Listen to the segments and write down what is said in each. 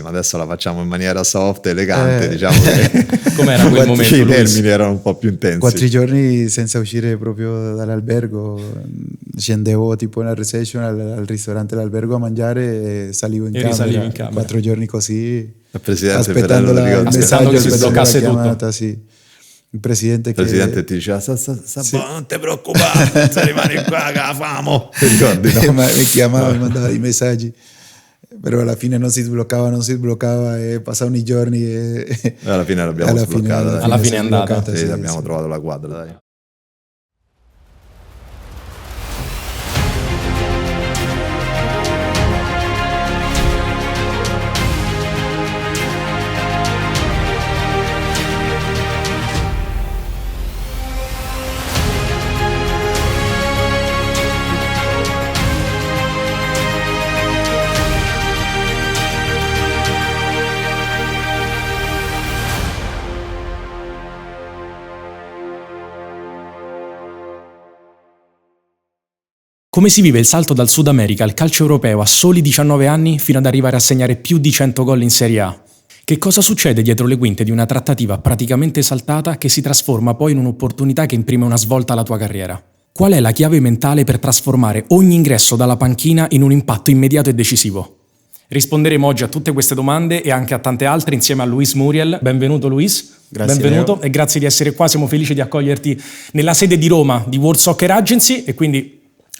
bellissima, adesso la facciamo in maniera soft, elegante, diciamo che com'era quel momento, i termini erano un po' più intensi. 4 giorni senza uscire proprio dall'albergo, scendevo tipo nella reception al ristorante dell'albergo a mangiare e salivo in camera. 4 giorni così, il presidente aspettando il messaggio, che si sbloccasse la chiamata, tutto. sì. Il presidente ti diceva non ti preoccupare, se rimani qua che la famo, ti ricordi, no? Mi chiamava, mi mandava i messaggi, però alla fine non si sbloccava e passavano i giorni e alla fine l'abbiamo sbloccata. Alla fine è andata. Sì, abbiamo trovato la quadra, dai. Come si vive il salto dal Sud America al calcio europeo a soli 19 anni fino ad arrivare a segnare più di 100 gol in Serie A? Che cosa succede dietro le quinte di una trattativa praticamente saltata che si trasforma poi in un'opportunità che imprime una svolta alla tua carriera? Qual è la chiave mentale per trasformare ogni ingresso dalla panchina in un impatto immediato e decisivo? Risponderemo oggi a tutte queste domande e anche a tante altre insieme a Luis Muriel. Benvenuto Luis. Grazie, benvenuto Leo. E grazie di essere qua, siamo felici di accoglierti nella sede di Roma di World Soccer Agency e quindi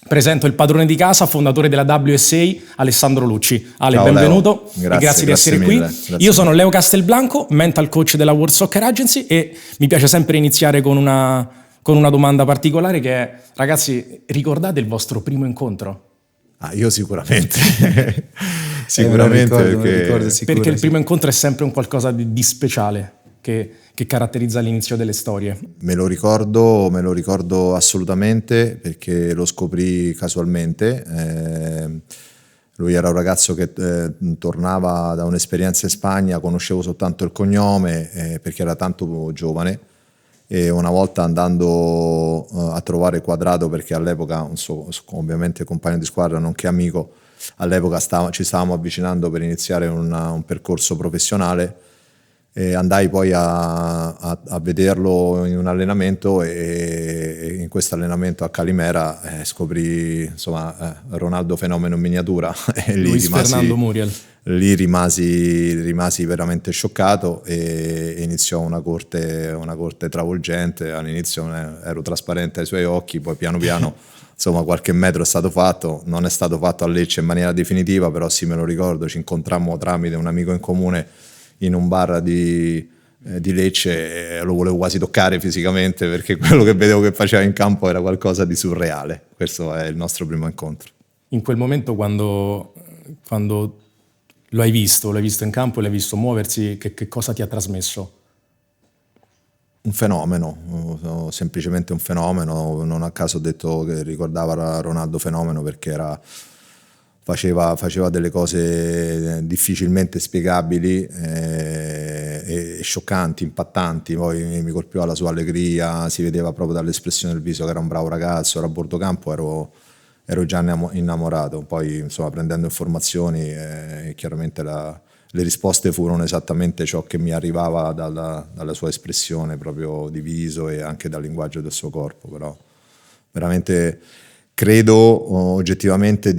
presento il padrone di casa, fondatore della WSA, Alessandro Lucci. Ale, ciao, benvenuto. Grazie di essere qui. Io sono Leo Castelblanco, mental coach della World Soccer Agency e mi piace sempre iniziare con una domanda particolare che è, ragazzi, ricordate il vostro primo incontro? Io sicuramente. Sicuramente perché il primo incontro è sempre un qualcosa di speciale che caratterizza l'inizio delle storie. Me lo ricordo assolutamente perché lo scoprì casualmente. Lui era un ragazzo che tornava da un'esperienza in Spagna, conoscevo soltanto il cognome perché era tanto giovane e una volta andando a trovare Quadrato, perché all'epoca ovviamente compagno di squadra nonché amico, all'epoca ci stavamo avvicinando per iniziare un percorso professionale. E andai poi a vederlo in un allenamento e in questo allenamento a Calimera scoprì insomma Ronaldo fenomeno in miniatura e lì Fernando Muriel. Lì rimasi veramente scioccato e iniziò una corte travolgente. All'inizio ero trasparente ai suoi occhi, poi piano piano insomma qualche metro è stato fatto, non è stato fatto a Lecce in maniera definitiva, però sì, me lo ricordo, ci incontrammo tramite un amico in comune in un bar di Lecce e lo volevo quasi toccare fisicamente perché quello che vedevo che faceva in campo era qualcosa di surreale. Questo è il nostro primo incontro. In quel momento quando lo hai visto in campo e l'hai visto muoversi, che cosa ti ha trasmesso? Un fenomeno, semplicemente un fenomeno. Non a caso ho detto che ricordava Ronaldo fenomeno perché faceva delle cose difficilmente spiegabili e scioccanti, impattanti. Poi mi colpiva la sua allegria, si vedeva proprio dall'espressione del viso che era un bravo ragazzo. Ero a bordo campo, ero già innamorato. Poi insomma, prendendo informazioni chiaramente le risposte furono esattamente ciò che mi arrivava dalla sua espressione proprio di viso e anche dal linguaggio del suo corpo. Però veramente credo oggettivamente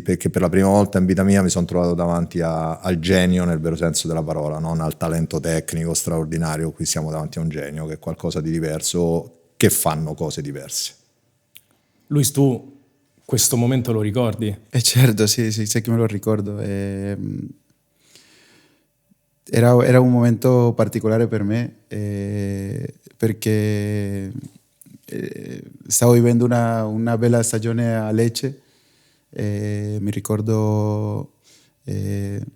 perché per la prima volta in vita mia mi sono trovato davanti al genio nel vero senso della parola, non al talento tecnico straordinario. Qui siamo davanti a un genio che è qualcosa di diverso, che fanno cose diverse. Luis, tu questo momento lo ricordi? Certo, sì, sai che me lo ricordo. Era un momento particolare per me perché stavo vivendo una bella stagione a Lecce. Mi ricordo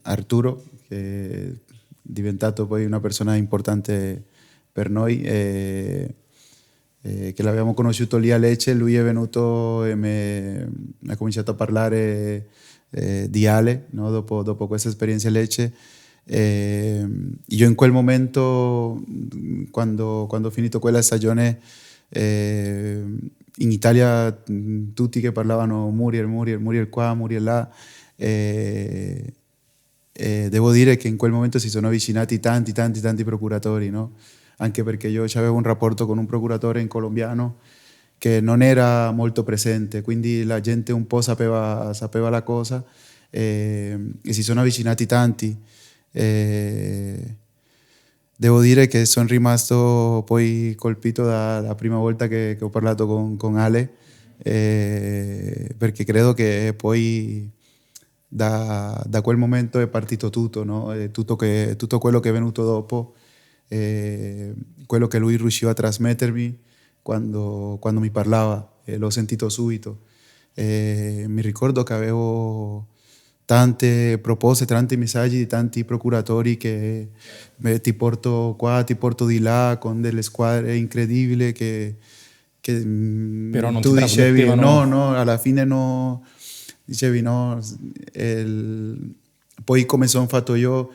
Arturo, che è diventato poi una persona importante per noi, che l'abbiamo conosciuto lì a Lecce. Lui è venuto e mi ha cominciato a parlare di Ale, no? dopo questa esperienza a Lecce. Io in quel momento, quando ho finito quella stagione, in Italia tutti che parlavano Muriel qua, Muriel là, devo dire che in quel momento si sono avvicinati tanti procuratori, no? Anche perché io avevo un rapporto con un procuratore in colombiano che non era molto presente, quindi la gente un po' sapeva la cosa e si sono avvicinati tanti. Devo dire che sono rimasto poi colpito dalla prima volta che ho parlato con Ale, perché credo che poi da quel momento è partito tutto, no? Tutto quello che è venuto dopo, quello che lui riusciva a trasmettermi quando mi parlava, l'ho sentito subito. Mi ricordo che avevo tante proposte, tanti messaggi di tanti procuratori che ti porto qua, ti porto di là, con delle squadre incredibili che Però non tu ti dicevi trasmettevano. no, alla fine no, dicevi no. Poi come sono fatto io,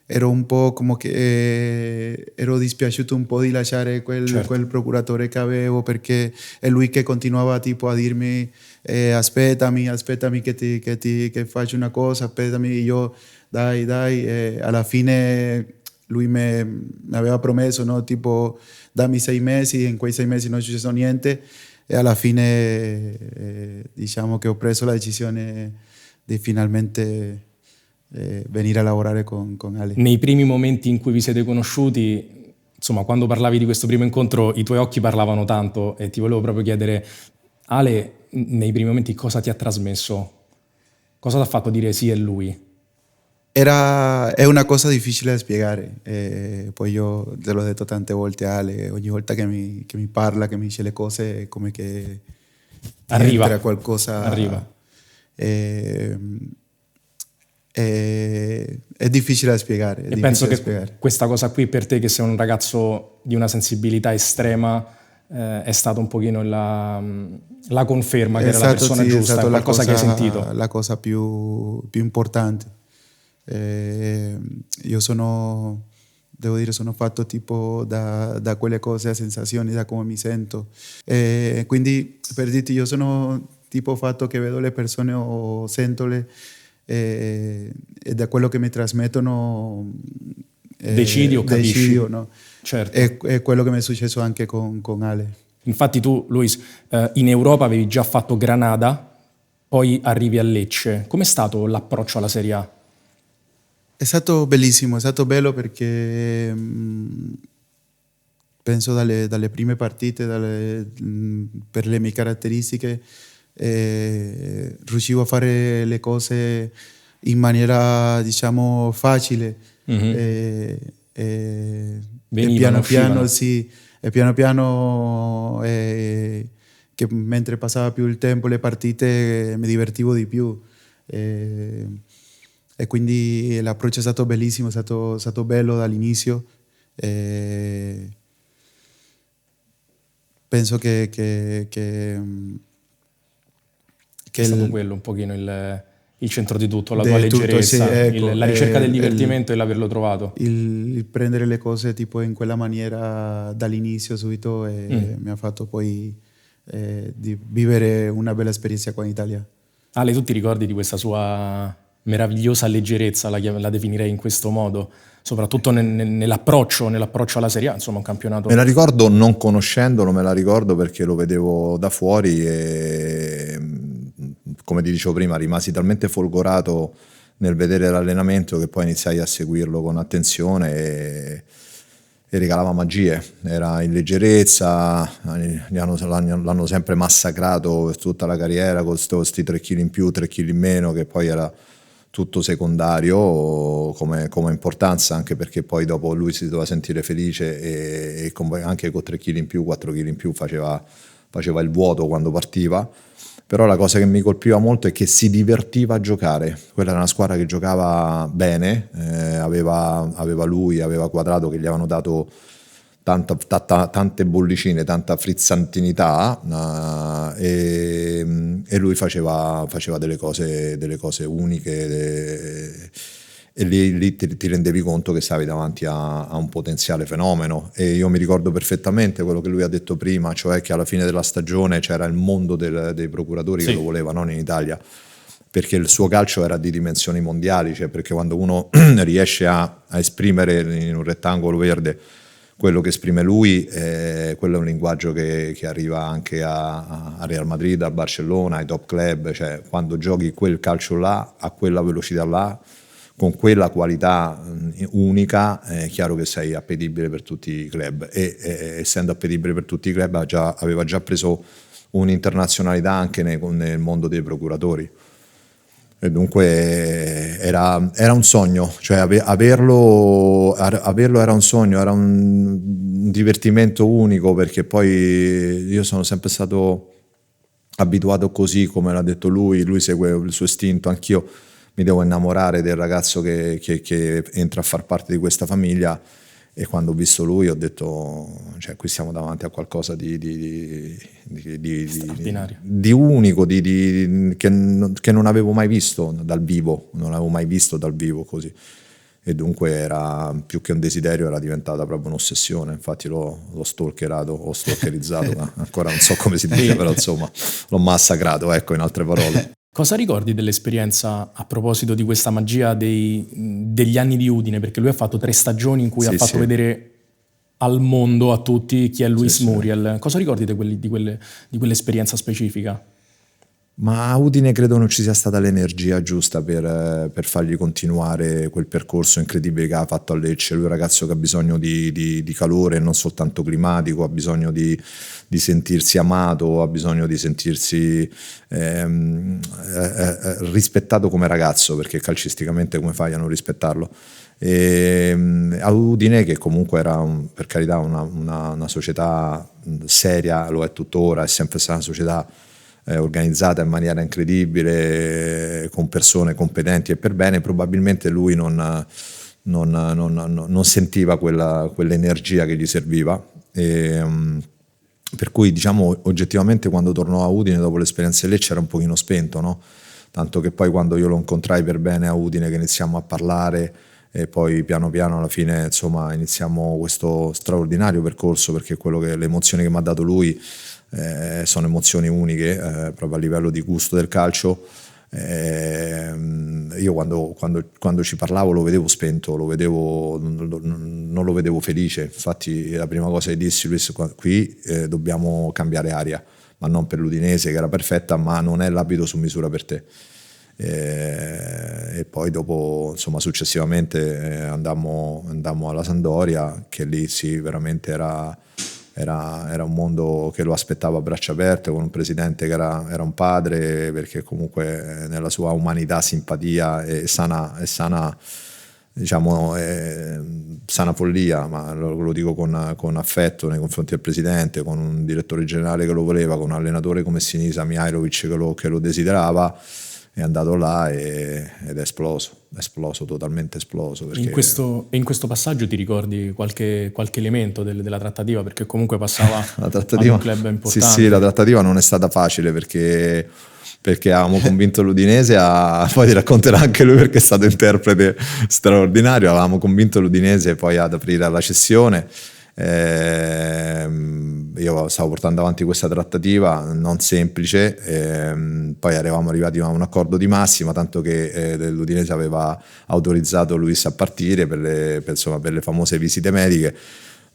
ero un po' come che ero dispiaciuto un po' di lasciare quel procuratore che avevo, perché è lui che continuava tipo a dirmi aspettami che faccio una cosa, aspettami, io dai, alla fine lui mi aveva promesso, no? Tipo dammi 6 mesi, in quei 6 mesi non è successo niente e alla fine diciamo che ho preso la decisione di finalmente venire a lavorare con Ale. Nei primi momenti in cui vi siete conosciuti, insomma, quando parlavi di questo primo incontro, i tuoi occhi parlavano tanto e ti volevo proprio chiedere, Ale, nei primi momenti cosa ti ha trasmesso? Cosa ti ha fatto dire sì è lui? È una cosa difficile da spiegare, poi io te l'ho detto tante volte a Ale, ogni volta che mi parla, che mi dice le cose, è come che Arriva qualcosa. Arriva. È difficile da spiegare. E penso che questa cosa qui per te, che sei un ragazzo di una sensibilità estrema, è stato un pochino la conferma che era la persona giusta, è qualcosa che hai sentito. La cosa più importante. Io devo dire, sono fatto tipo da quelle cose, a sensazioni, da come mi sento. Quindi, per dirti, io sono tipo fatto che vedo le persone o sentole e da quello che mi trasmettono decidi o capisci. No? Certo. È quello che mi è successo anche con Ale. Infatti tu, Luis, in Europa avevi già fatto Granada, poi arrivi a Lecce. Com'è stato l'approccio alla Serie A? È stato bellissimo, è stato bello perché penso dalle prime partite, per le mie caratteristiche, riuscivo a fare le cose in maniera, diciamo, facile. E piano piano, sì, e piano piano che mentre passava più il tempo, le partite, mi divertivo di più. E quindi l'approccio è stato bellissimo, è stato bello dall'inizio. Penso che è stato quello un pochino il centro di tutto, la tua leggerezza, tutto, sì, ecco, la ricerca del divertimento e l'averlo trovato. Il prendere le cose tipo in quella maniera dall'inizio subito mi ha fatto poi di vivere una bella esperienza qua in Italia. Ale, tu ti ricordi di questa sua meravigliosa leggerezza, la definirei in questo modo, soprattutto nell'approccio alla Serie A, insomma un campionato. Me la ricordo non conoscendolo, me la ricordo perché lo vedevo da fuori e, come ti dicevo prima, rimasi talmente folgorato nel vedere l'allenamento che poi iniziai a seguirlo con attenzione e regalava magie, era in leggerezza, l'hanno sempre massacrato per tutta la carriera con questi 3 kg in più, 3 kg in meno, che poi era tutto secondario come importanza, anche perché poi dopo lui si doveva sentire felice e anche con 3 kg in più, 4 kg in più faceva il vuoto quando partiva. Però la cosa che mi colpiva molto è che si divertiva a giocare. Quella era una squadra che giocava bene, aveva lui, aveva Quadrato che gli avevano dato tante bollicine, tanta frizzantinità, e lui faceva delle cose uniche, e lì ti rendevi conto che stavi davanti a un potenziale fenomeno. E io mi ricordo perfettamente quello che lui ha detto prima, cioè che alla fine della stagione c'era il mondo dei procuratori, sì, che lo volevano in Italia, perché il suo calcio era di dimensioni mondiali, cioè perché quando uno riesce a esprimere in un rettangolo verde quello che esprime lui, quello è un linguaggio che arriva anche a Real Madrid, a Barcellona, ai top club, cioè quando giochi quel calcio là, a quella velocità là, con quella qualità unica, è chiaro che sei appetibile per tutti i club e essendo appetibile per tutti i club aveva già preso un'internazionalità anche nel mondo dei procuratori. E dunque era un sogno, cioè averlo era un sogno, era un divertimento unico, perché poi io sono sempre stato abituato così, come l'ha detto lui segue il suo istinto, anch'io mi devo innamorare del ragazzo che entra a far parte di questa famiglia, e quando ho visto lui ho detto, cioè, qui siamo davanti a qualcosa di unico, che non avevo mai visto dal vivo, così. E dunque era più che un desiderio, era diventata proprio un'ossessione. Infatti l'ho stalkerizzato, ma ancora non so come si dice, però insomma l'ho massacrato, ecco, in altre parole. Cosa ricordi dell'esperienza a proposito di questa magia degli anni di Udine? Perché lui ha fatto 3 stagioni in cui ha fatto vedere al mondo, a tutti, chi è Luis Muriel. Cosa ricordi di quell'esperienza specifica? Ma a Udine credo non ci sia stata l'energia giusta per fargli continuare quel percorso incredibile che ha fatto a Lecce. Lui è un ragazzo che ha bisogno di calore, non soltanto climatico, ha bisogno di sentirsi amato, ha bisogno di sentirsi rispettato come ragazzo, perché calcisticamente come fai a non rispettarlo? A Udine, che comunque era per carità una società seria, lo è tuttora, è sempre stata una società organizzata in maniera incredibile, con persone competenti e per bene, probabilmente lui non sentiva quell'energia che gli serviva, per cui diciamo oggettivamente quando tornò a Udine dopo l'esperienza di Lecce era un pochino spento, no? Tanto che poi quando io lo incontrai per bene a Udine, che iniziamo a parlare, e poi piano piano alla fine insomma iniziamo questo straordinario percorso, perché le emozioni che mi ha dato lui sono emozioni uniche, proprio a livello di gusto del calcio. Io quando ci parlavo lo vedevo spento, non lo vedevo felice. Infatti la prima cosa che dissi: Luis, qui dobbiamo cambiare aria, ma non per l'Udinese che era perfetta, ma non è l'abito su misura per te. E poi dopo, insomma, successivamente andammo alla Sampdoria, che lì sì, veramente era un mondo che lo aspettava a braccia aperte, con un presidente che era un padre, perché comunque nella sua umanità, simpatia e sana diciamo sana follia, ma lo dico con affetto nei confronti del presidente, con un direttore generale che lo voleva, con un allenatore come Sinisa Mihajlovic che lo desiderava. È andato là ed è esploso, totalmente esploso. Perché... In questo passaggio ti ricordi qualche elemento della trattativa? Perché comunque passava a un club importante. Sì, la trattativa non è stata facile, perché avevamo convinto l'Udinese poi ti racconterà anche lui, perché è stato interprete straordinario. Avevamo convinto l'Udinese poi ad aprire alla cessione. Io stavo portando avanti questa trattativa non semplice, poi eravamo arrivati a un accordo di massima, tanto che l'Udinese aveva autorizzato Luis a partire per le famose visite mediche.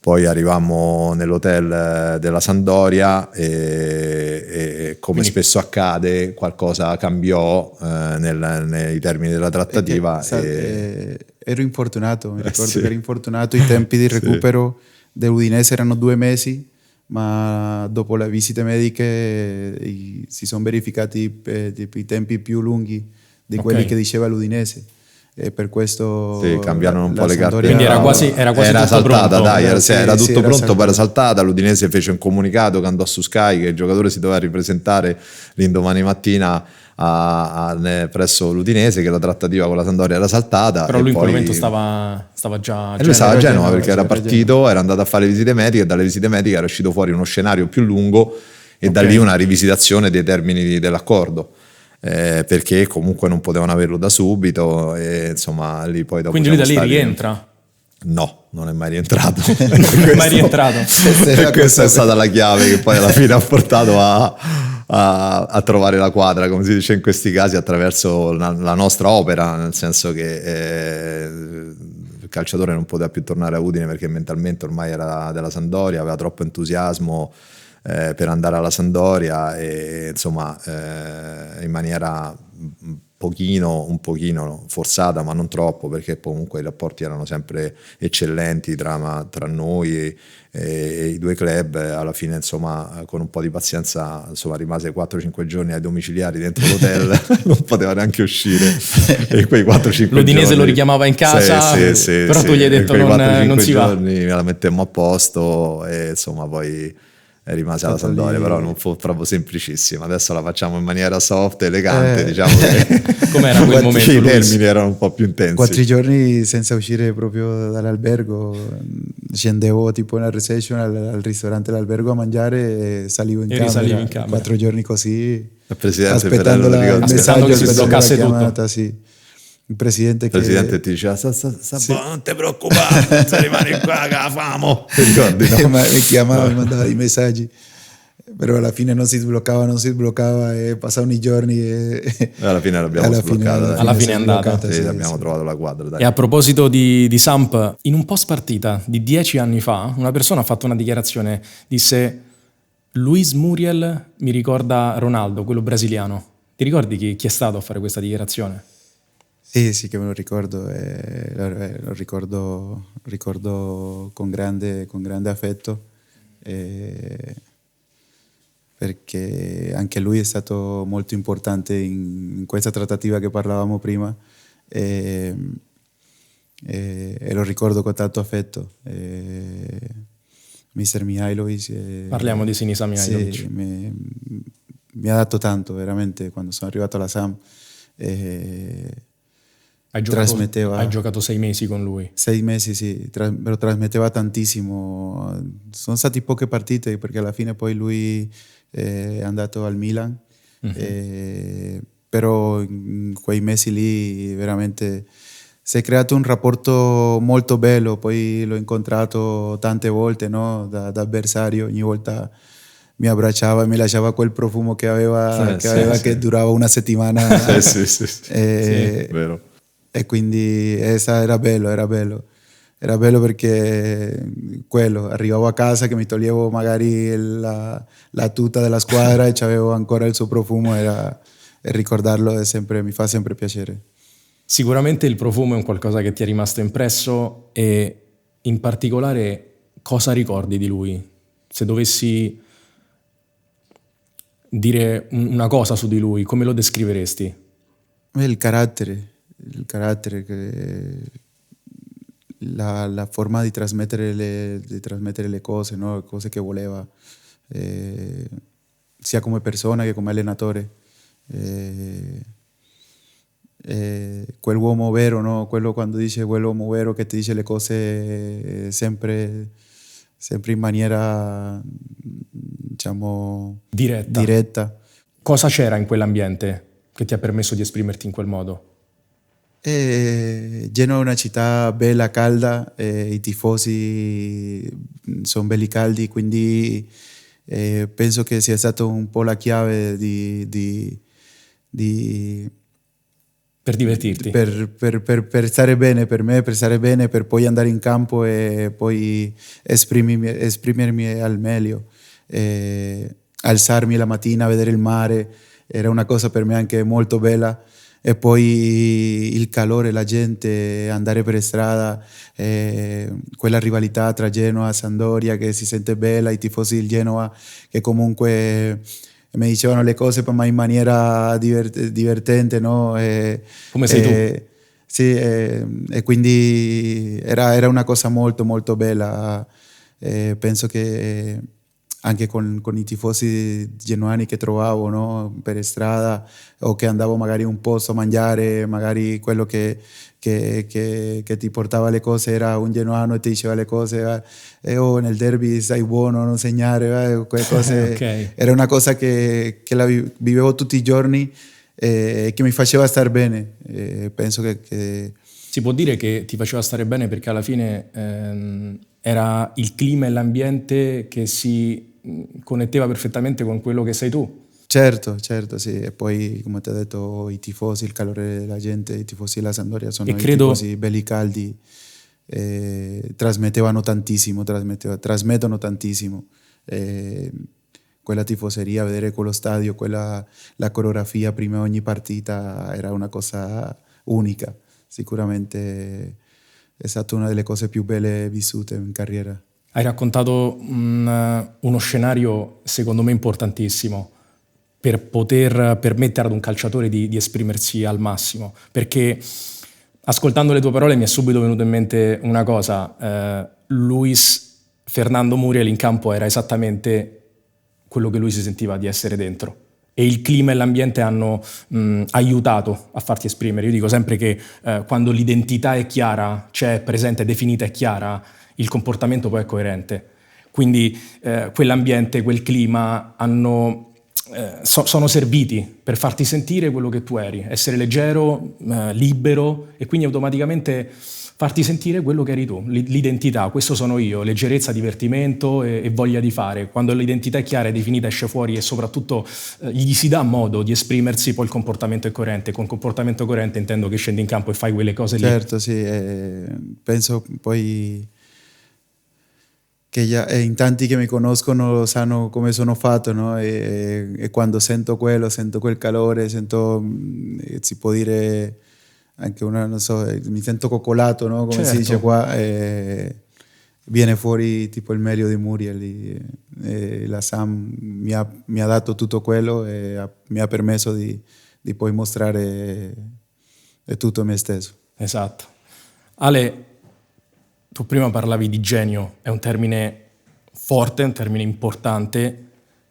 Poi arrivammo nell'hotel della Sampdoria e come spesso accade, qualcosa cambiò nei termini della trattativa. Ero infortunato, mi ricordo che ero infortunato, i tempi di recupero dell'Udinese erano 2 mesi, ma dopo le visite mediche si sono verificati i tempi più lunghi di quelli che diceva l'Udinese. E per questo cambiarono un po' le carte. Quindi era quasi tutto saltata, pronto. Era tutto pronto, poi era saltata. L'Udinese fece un comunicato che andò su Sky che il giocatore si doveva ripresentare l'indomani mattina presso l'Udinese, che la trattativa con la Sampdoria era saltata. Però lui in quel momento stava già lui stava a Genova, perché era partito, era andato a fare visite mediche, e dalle visite mediche era uscito fuori uno scenario più lungo e da lì una rivisitazione dei termini dell'accordo. Perché comunque non potevano averlo da subito, e insomma lì poi dopo. Quindi lui da lì rientra? No, non è mai rientrato. Mai rientrato. Questa è stata la chiave che poi alla fine ha portato a trovare la quadra, come si dice in questi casi, attraverso la nostra opera, nel senso che il calciatore non poteva più tornare a Udine perché mentalmente ormai era della Sampdoria, aveva troppo entusiasmo per andare alla Sampdoria e insomma in maniera un pochino forzata, ma non troppo, perché comunque i rapporti erano sempre eccellenti tra noi e i due club. Alla fine, insomma, con un po' di pazienza, insomma, rimase 4-5 giorni ai domiciliari dentro l'hotel, non poteva neanche uscire. E quei 4-5 L'Udinese giorni lo richiamava in casa, però tu gli hai detto non si va. Me la mettemmo a posto e insomma poi rimase alla Sampdoria, però non fu proprio semplicissima. Adesso la facciamo in maniera soft, elegante, diciamo che com'era quel momento, i termini erano un po' più intensi. 4 giorni senza uscire proprio dall'albergo, scendevo tipo nella reception al ristorante dell'albergo a mangiare e salivo in camera. 4 giorni così, il presidente aspettando il messaggio, che si sbloccasse la chiamata, sì. Il presidente ti diceva sì. Non ti preoccupare, se rimani qua che la famo, ti ricordi, no? Mi chiamava, mi mandava i messaggi, però alla fine non si sbloccava e passavano i giorni e alla fine l'abbiamo sbloccata. Alla fine è andata. Sì, abbiamo trovato la quadra, dai. E a proposito di Samp, in un post partita di 10 anni fa una persona ha fatto una dichiarazione, disse: Luis Muriel mi ricorda Ronaldo, quello brasiliano. Ti ricordi chi è stato a fare questa dichiarazione? Sì, che me lo ricordo, lo ricordo con grande affetto, perché anche lui è stato molto importante in questa trattativa che parlavamo prima, e lo ricordo con tanto affetto. Mister Mihajlovic. Parliamo di Sinisa Mihajlovic. Sì, mi ha dato tanto, veramente, quando sono arrivato alla Samp. Hai giocato 6 mesi con lui? 6 mesi, sì, me lo trasmetteva tantissimo. Sono state poche partite perché alla fine poi lui è andato al Milan, però in quei mesi lì veramente si è creato un rapporto molto bello. Poi l'ho incontrato tante volte, no? Da avversario, ogni volta mi abbracciava e mi lasciava quel profumo che aveva, che durava una settimana. Sì, vero. E quindi era bello perché quello, arrivavo a casa che mi toglievo magari la tuta della squadra e c'avevo ancora il suo profumo, e ricordarlo mi fa sempre piacere. Sicuramente il profumo è un qualcosa che ti è rimasto impresso, e in particolare cosa ricordi di lui? Se dovessi dire una cosa su di lui, come lo descriveresti? Il carattere, la forma di trasmettere le cose, no? Cose che voleva, sia come persona che come allenatore. Quell'uomo vero, no? Quello, quando dice quell'uomo vero che ti dice le cose sempre in maniera, diciamo, diretta. Cosa c'era in quell'ambiente che ti ha permesso di esprimerti in quel modo? Genoa è una città bella, calda, i tifosi sono belli caldi, quindi penso che sia stato un po' la chiave per divertirti, per stare bene, per me, per stare bene, per poi andare in campo e poi esprimermi al meglio, alzarmi la mattina, vedere il mare, era una cosa per me anche molto bella. E poi il calore, la gente, andare per strada, quella rivalità tra Genoa e Sampdoria che si sente bella, i tifosi del Genoa che comunque mi dicevano le cose ma in maniera divertente, no? Come sei tu? Sì, e quindi era una cosa molto molto bella. Penso che anche con i tifosi genuani che trovavo, no? Per strada, o che andavo magari un posto a mangiare, magari quello che ti portava le cose era un genuano e ti diceva le cose, nel derby stai buono, non segnare, quelle cose. Okay. Era una cosa che la vivevo tutti i giorni e che mi faceva star bene. Penso che si può dire che ti faceva stare bene perché alla fine era il clima e l'ambiente che si connetteva perfettamente con quello che sei tu. Certo, sì. E poi, come ti ho detto, i tifosi, il calore della gente, i tifosi della Sampdoria sono E credo, tifosi belli caldi, trasmettevano tantissimo, trasmettono tantissimo. Quella tifoseria, vedere quello stadio, la coreografia prima di ogni partita era una cosa unica. Sicuramente è stata una delle cose più belle vissute in carriera. hai raccontato uno scenario secondo me importantissimo per poter permettere ad un calciatore di esprimersi al massimo, perché ascoltando le tue parole mi è subito venuto in mente una cosa, Luis Fernando Muriel in campo era esattamente quello che lui si sentiva di essere dentro e il clima e l'ambiente hanno aiutato a farti esprimere. Io dico sempre che quando l'identità è chiara, c'è presente, definita e chiara, il comportamento poi è coerente. Quindi quell'ambiente, quel clima sono serviti per farti sentire quello che tu eri, essere leggero, libero e quindi automaticamente farti sentire quello che eri tu, l'identità, questo sono io, leggerezza, divertimento e voglia di fare. Quando l'identità è chiara e definita esce fuori e soprattutto gli si dà modo di esprimersi, poi il comportamento è coerente. Con comportamento coerente intendo che scendi in campo e fai quelle cose lì. Certo, sì, penso poi che in tanti che mi conoscono sanno come sono fatto, no? E quando sento quel calore, si può dire anche non so, mi sento coccolato, no? Come si dice qua, viene fuori tipo il meglio di Muriel. La Sam mi ha dato tutto quello e mi ha permesso di poi mostrare tutto me stesso. Esatto. Ale, tu prima parlavi di genio, è un termine forte, un termine importante,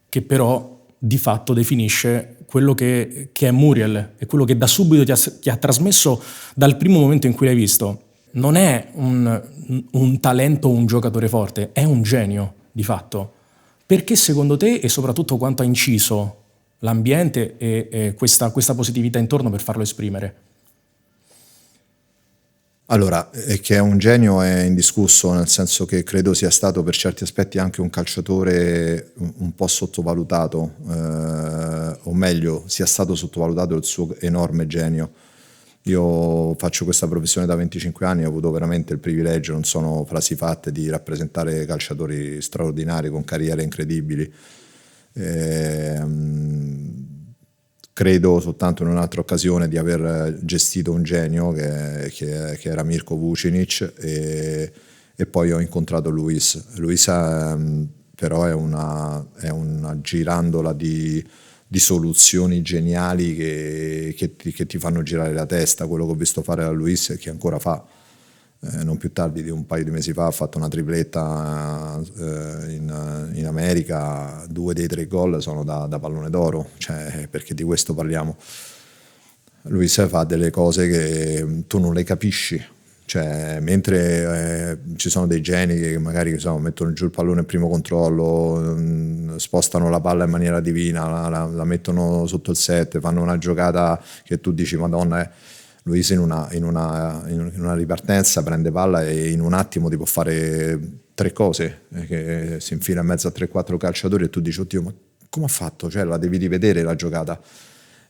che però di fatto definisce quello che è Muriel e quello che da subito ti ha trasmesso dal primo momento in cui l'hai visto. Non è un talento o un giocatore forte, è un genio di fatto. Perché secondo te e soprattutto quanto ha inciso l'ambiente e questa positività intorno per farlo esprimere? Allora, è che è un genio è indiscusso, nel senso che credo sia stato per certi aspetti anche un calciatore un po' sottovalutato, o meglio, sia stato sottovalutato il suo enorme genio. Io faccio questa professione da 25 anni, ho avuto veramente il privilegio, non sono frasi fatte, di rappresentare calciatori straordinari con carriere incredibili. Credo soltanto in un'altra occasione di aver gestito un genio che era Mirko Vucinic e poi ho incontrato Luis. Luis però è una girandola di soluzioni geniali che ti fanno girare la testa. Quello che ho visto fare a Luis e che ancora fa, non più tardi di un paio di mesi fa ha fatto una tripletta in America, 2 dei 3 gol sono da pallone d'oro, cioè, perché di questo parliamo. Luis fa delle cose che tu non le capisci, cioè, mentre ci sono dei geni che magari mettono giù il pallone al primo controllo, spostano la palla in maniera divina, la mettono sotto il set, fanno una giocata che tu dici Madonna, Luis in una ripartenza prende palla e in un attimo ti può fare 3 cose, che si infila in mezzo a 3-4 calciatori e tu dici oddio, ma come ha fatto? Cioè, la devi rivedere la giocata.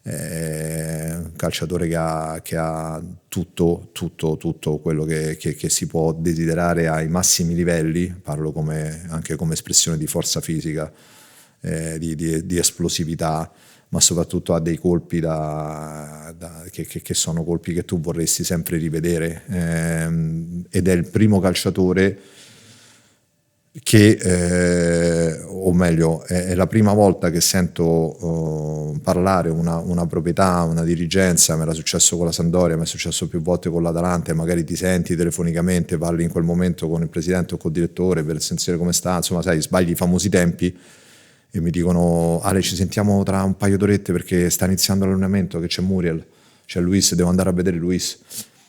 Un calciatore che ha tutto quello che si può desiderare ai massimi livelli, parlo anche come espressione di forza fisica, di esplosività, ma soprattutto ha dei colpi che sono colpi che tu vorresti sempre rivedere, ed è il primo calciatore che, o meglio, è la prima volta che sento parlare una proprietà, una dirigenza. Mi era successo con la Sampdoria, mi è successo più volte con l'Atalanta, e magari ti senti telefonicamente, parli in quel momento con il presidente o col direttore per sentire come sta, insomma, sai, sbagli i famosi tempi e mi dicono Ale, ci sentiamo tra un paio d'orette perché sta iniziando l'allenamento, che c'è Muriel, c'è Luis, devo andare a vedere Luis.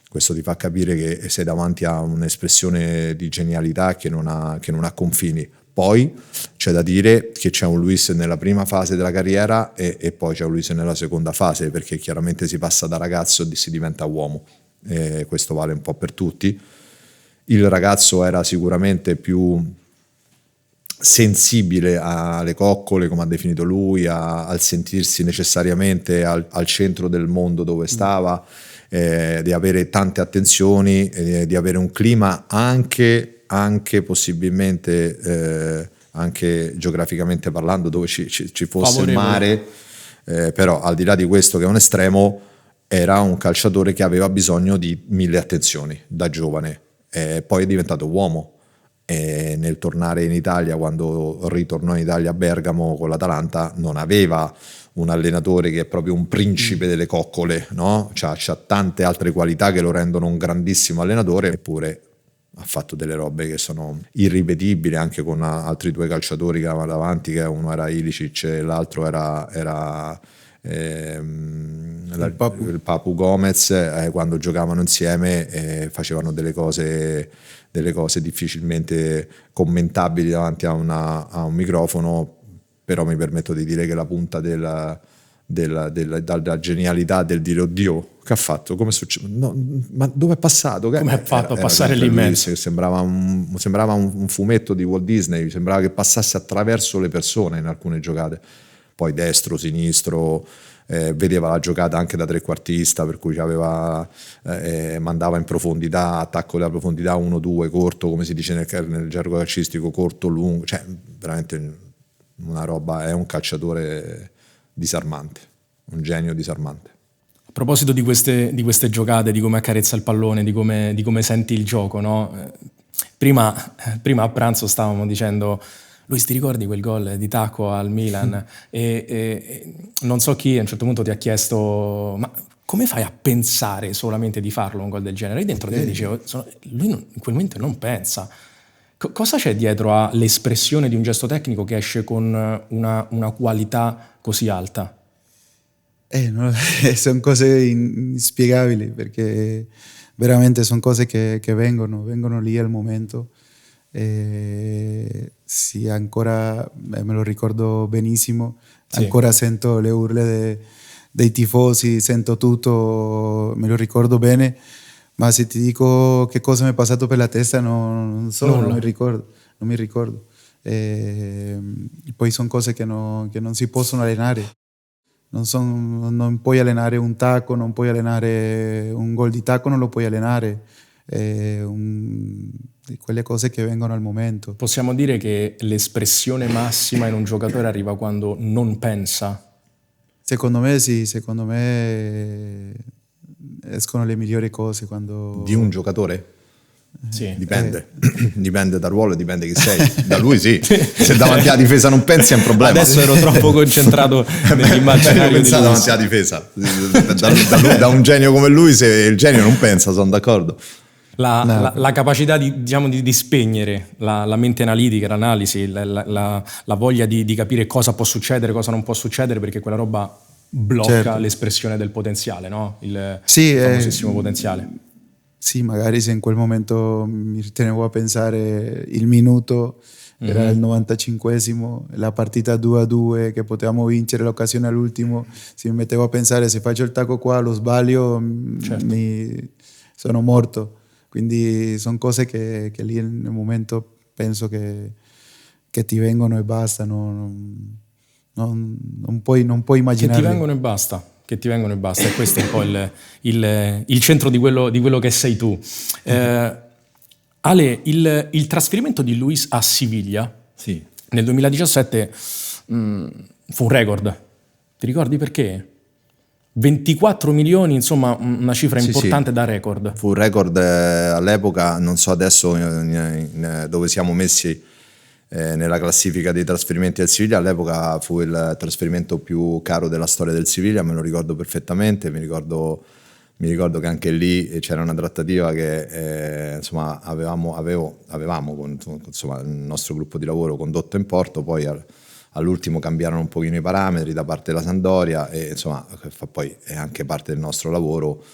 Questo ti fa capire che sei davanti a un'espressione di genialità che non ha confini. Poi c'è da dire che c'è un Luis nella prima fase della carriera e poi c'è un Luis nella seconda fase, perché chiaramente si passa da ragazzo e si diventa uomo, e questo vale un po' per tutti. Il ragazzo era sicuramente più sensibile alle coccole, come ha definito lui, al sentirsi necessariamente al centro del mondo dove stava, di avere tante attenzioni, di avere un clima anche possibilmente, anche geograficamente parlando, dove ci fosse il mare, però al di là di questo, che è un estremo, era un calciatore che aveva bisogno di 1000 attenzioni da giovane, poi è diventato uomo. E nel tornare in Italia, quando ritornò in Italia a Bergamo con l'Atalanta, non aveva un allenatore che è proprio un principe delle coccole, no? C'ha tante altre qualità che lo rendono un grandissimo allenatore, eppure ha fatto delle robe che sono irripetibili, anche con altri 2 calciatori che aveva davanti, che uno era Ilicic e l'altro era il Papu Gomez, quando giocavano insieme facevano delle cose difficilmente commentabili davanti a un microfono, però mi permetto di dire che la punta della genialità del dire oddio, che ha fatto? Come succede? No, ma dove è passato? Come ha fatto a passare lì in mezzo? Sembrava un fumetto di Walt Disney, sembrava che passasse attraverso le persone in alcune giocate, poi destro, sinistro, vedeva la giocata anche da trequartista, per cui mandava in profondità, attacco della profondità 1-2, corto, come si dice nel gergo calcistico, corto, lungo, cioè veramente una roba, è un calciatore disarmante, un genio disarmante. A proposito di queste giocate, di come accarezza il pallone, di come senti il gioco, no? Prima a pranzo stavamo dicendo: Luis, ti ricordi quel gol di Tacco al Milan? E non so chi a un certo punto ti ha chiesto: ma come fai a pensare solamente di farlo un gol del genere? E dentro te dicevo, lui in quel momento non pensa. Cosa c'è dietro all'espressione di un gesto tecnico che esce con una qualità così alta? Sono cose inspiegabili, perché veramente sono cose che vengono lì al momento. Sì, ancora me lo ricordo benissimo, sì. Ancora sento le urla dei tifosi, sento tutto, me lo ricordo bene, ma se ti dico che cosa mi è passato per la testa non so, non mi ricordo. Poi sono cose che non si possono allenare, non puoi allenare un tacco, non puoi allenare un gol di tacco, non lo puoi allenare. Di quelle cose che vengono al momento. Possiamo dire che l'espressione massima in un giocatore arriva quando non pensa? Secondo me sì, secondo me escono le migliori cose quando... Di un giocatore? Sì. Dipende, dipende dal ruolo, dipende chi sei. Da lui sì, se davanti alla difesa non pensi è un problema. Adesso ero troppo concentrato nell'immaginario di pensare davanti alla difesa. Da un genio come lui, se il genio non pensa, sono d'accordo. La capacità di spegnere la mente analitica, l'analisi, la voglia di capire cosa può succedere, cosa non può succedere, perché quella roba blocca, certo, l'espressione del potenziale, no? Il famosissimo potenziale. Sì, magari se in quel momento mi tenevo a pensare il minuto, era il 95esimo, la partita 2-2 che potevamo vincere, l'occasione all'ultimo, se mi mettevo a pensare se faccio il tacco qua lo sbaglio, certo, sono morto. Quindi sono cose che lì nel momento penso che ti vengono e basta, non puoi immaginare. Che ti vengono e basta, e questo è un po' il centro di quello che sei tu. Ale, il trasferimento di Luis a Siviglia, sì, nel 2017 fu un record. Ti ricordi perché? 24 milioni, insomma una cifra importante, sì, da record. Fu un record all'epoca, non so adesso dove siamo messi nella classifica dei trasferimenti del Siviglia. All'epoca fu il trasferimento più caro della storia del Siviglia, me lo ricordo perfettamente. Mi ricordo che anche lì c'era una trattativa che insomma avevamo con, insomma, il nostro gruppo di lavoro condotto in porto, poi all'ultimo cambiarono un pochino i parametri da parte della Sampdoria, e insomma poi è anche parte del nostro lavoro.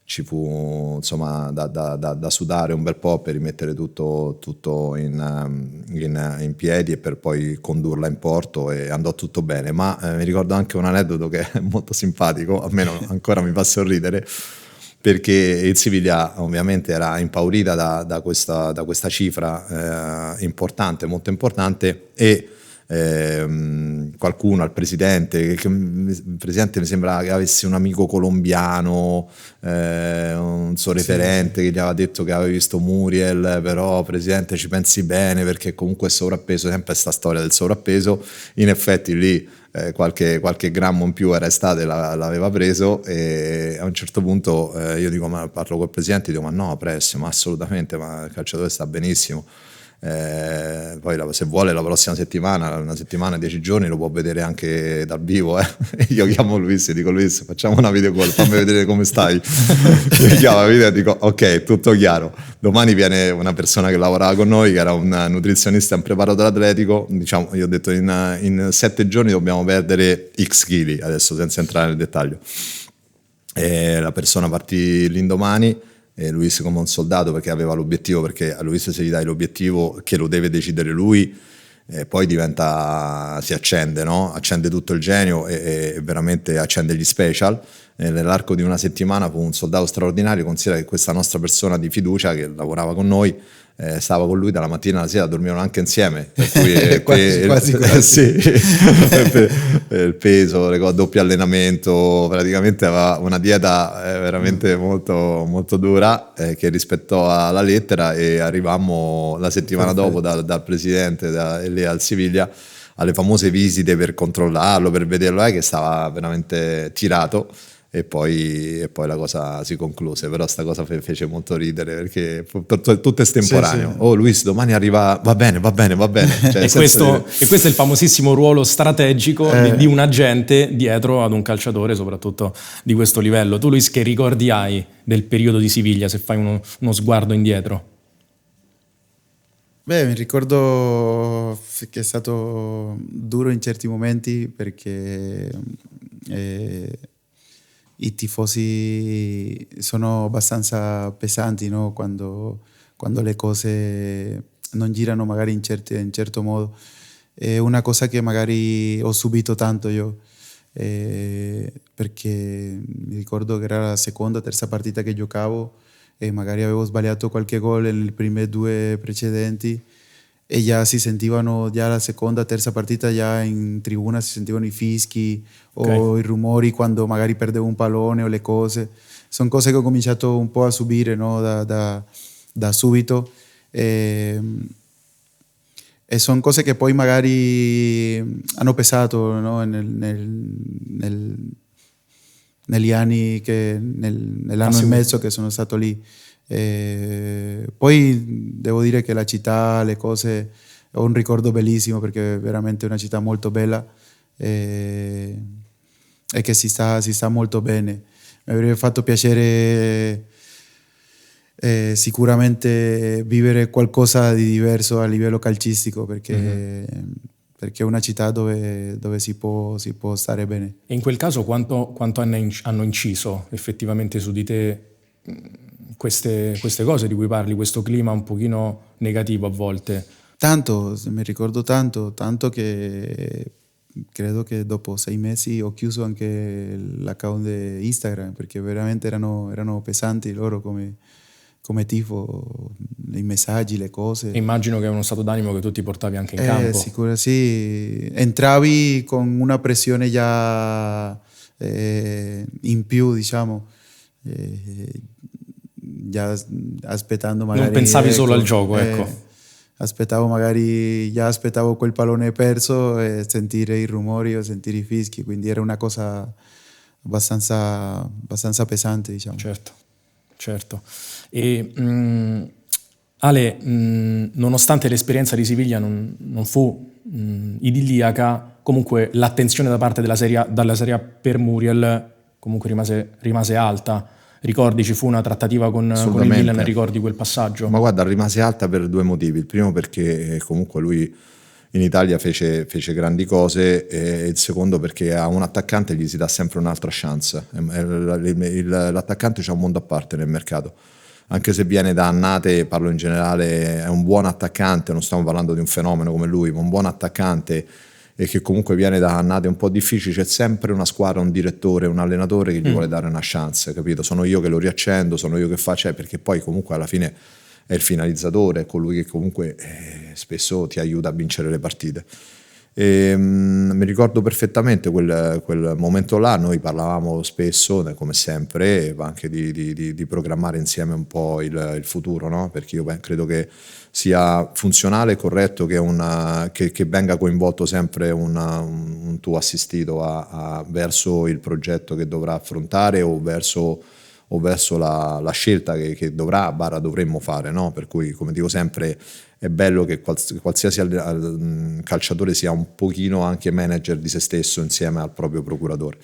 Ci fu insomma da sudare un bel po' per rimettere tutto in piedi e per poi condurla in porto, e andò tutto bene. Ma mi ricordo anche un aneddoto che è molto simpatico, almeno ancora mi fa sorridere, perché il Siviglia ovviamente era impaurita da questa cifra importante, molto importante, e qualcuno al presidente, che il presidente mi sembra che avesse un amico colombiano, un suo referente, che gli aveva detto che aveva visto Muriel, però presidente ci pensi bene perché comunque è sovrappeso, sempre sta storia del sovrappeso. In effetti lì qualche grammo in più era estate, l'aveva preso, e a un certo punto io dico, ma parlo col presidente, dico ma no, Press, ma assolutamente, ma il calciatore sta benissimo. Poi se vuole la prossima settimana, una settimana, 10 giorni, lo può vedere anche dal vivo. Io chiamo Luis e dico: Luis, facciamo una video call, fammi vedere come stai. Io chiamo la video e dico: ok, tutto chiaro. Domani viene una persona che lavorava con noi, che era un nutrizionista in preparato atletico. Diciamo, io ho detto in 7 giorni dobbiamo perdere X chili, adesso senza entrare nel dettaglio. La persona partì l'indomani, e Luis come un soldato, perché aveva l'obiettivo, perché a Luis se gli dai l'obiettivo che lo deve decidere lui, poi si accende, no? Accende tutto il genio e veramente accende gli special. Nell'arco di una settimana fu un soldato straordinario. Considera che questa nostra persona di fiducia che lavorava con noi stava con lui dalla mattina alla sera, dormivano anche insieme, per cui quasi. Sì, il peso, doppio allenamento, praticamente aveva una dieta veramente molto, molto dura, che rispettò alla lettera, e arrivammo la settimana dopo dal presidente lì al Siviglia alle famose visite per controllarlo, per vederlo, che stava veramente tirato. E poi la cosa si concluse, però sta cosa fece molto ridere, perché tutto estemporaneo. Sì. Oh Luis, domani arriva, va bene. Cioè, e questo è il famosissimo ruolo strategico di un agente dietro ad un calciatore, soprattutto di questo livello. Tu Luis, che ricordi hai del periodo di Siviglia, se fai uno sguardo indietro? Beh, mi ricordo che è stato duro in certi momenti, perché i tifosi sono abbastanza pesanti, no? Quando le cose non girano magari in certo modo. È una cosa che magari ho subito tanto io, perché mi ricordo che era la seconda, terza partita che giocavo e magari avevo sbagliato qualche gol nelle prime 2 precedenti, e già si sentivano, già la seconda, terza partita, già in tribuna si sentivano i fischi, okay, o i rumori quando magari perdevo un pallone o le cose. Sono cose che ho cominciato un po' a subire, no? da subito, e sono cose che poi magari hanno pesato, no? Negli anni, nell'anno e mezzo che sono stato lì. Poi devo dire che la città, le cose, ho un ricordo bellissimo, perché è veramente una città molto bella, e che si sta molto bene. Mi avrebbe fatto piacere sicuramente vivere qualcosa di diverso a livello calcistico, perché è una città dove si può stare bene. E in quel caso quanto hanno inciso effettivamente su di te queste cose di cui parli, questo clima un pochino negativo a volte? Tanto, mi ricordo tanto che credo che dopo 6 mesi ho chiuso anche l'account di Instagram, perché veramente erano pesanti loro come tifo, i messaggi, le cose. Immagino che è uno stato d'animo che tu ti portavi anche in campo. Sicuro, sì. Entravi con una pressione già in più, diciamo, già aspettando magari... Non pensavi solo al gioco, ecco. Aspettavo quel pallone perso e sentire i rumori o sentire i fischi, quindi era una cosa abbastanza pesante, diciamo. Certo. E Ale, nonostante l'esperienza di Siviglia non fu idilliaca, comunque l'attenzione da parte dalla Serie A per Muriel comunque rimase alta. Ricordi, ci fu una trattativa con il Milan, ricordi quel passaggio? Ma guarda, rimase alta per 2 motivi. Il primo, perché comunque lui in Italia fece grandi cose, e il secondo perché a un attaccante gli si dà sempre un'altra chance. L'attaccante c'ha un mondo a parte nel mercato, anche se viene da annate, parlo in generale, è un buon attaccante, non stiamo parlando di un fenomeno come lui, ma un buon attaccante, e che comunque viene da annate un po' difficili, c'è sempre una squadra, un direttore, un allenatore che gli vuole dare una chance, capito? Sono io che lo riaccendo, sono io che faccio, perché poi comunque alla fine è il finalizzatore, è colui che comunque spesso ti aiuta a vincere le partite. Mi ricordo perfettamente quel momento là, noi parlavamo spesso, come sempre, anche di programmare insieme un po' il futuro, no? Perché io credo che sia funzionale e corretto che venga coinvolto sempre un tuo assistito verso il progetto che dovrà affrontare o verso la scelta che dovremmo fare, no? Per cui, come dico sempre, è bello che qualsiasi calciatore sia un pochino anche manager di se stesso insieme al proprio procuratore.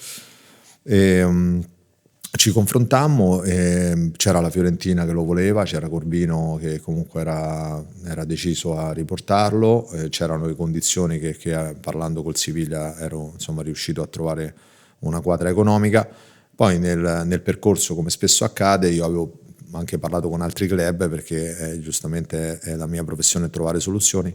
Ci confrontammo, c'era la Fiorentina che lo voleva, c'era Corbino che comunque era deciso a riportarlo, c'erano le condizioni che parlando col Siviglia ero insomma riuscito a trovare una quadra economica. Poi nel percorso, come spesso accade, io avevo anche parlato con altri club perché giustamente è la mia professione trovare soluzioni,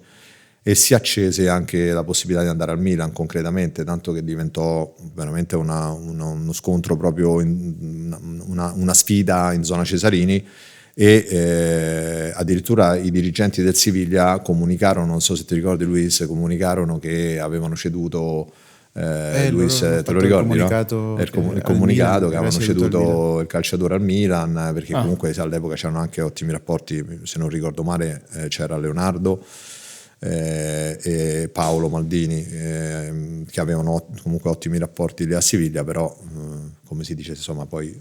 e si accese anche la possibilità di andare al Milan concretamente, tanto che diventò veramente uno scontro proprio, una sfida in zona Cesarini, e addirittura i dirigenti del Siviglia comunicarono, non so se ti ricordi Luis, comunicarono che avevano ceduto Luis, te lo ricordi, no? Il comunicato che avevano ceduto il calciatore al Milan, perché comunque all'epoca c'erano anche ottimi rapporti, se non ricordo male c'era Leonardo e Paolo Maldini che avevano comunque ottimi rapporti lì a Siviglia, però come si dice, insomma, poi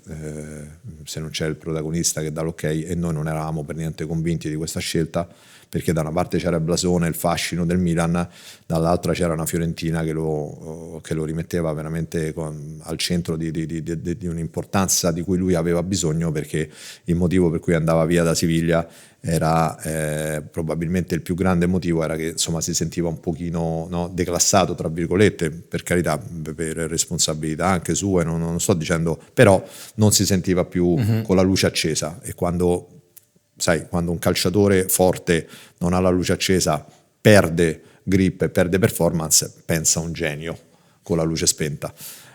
se non c'è il protagonista che dà l'ok, e noi non eravamo per niente convinti di questa scelta, perché da una parte c'era il blasone, il fascino del Milan, dall'altra c'era una Fiorentina che lo rimetteva veramente al centro di un'importanza di cui lui aveva bisogno, perché il motivo per cui andava via da Siviglia era probabilmente il più grande motivo, era che insomma si sentiva un pochino, no, declassato tra virgolette, per carità, per responsabilità anche sue, non sto dicendo, però non si sentiva più con la luce accesa, e quando un calciatore forte non ha la luce accesa, perde grip e perde performance, pensa a un genio con la luce spenta.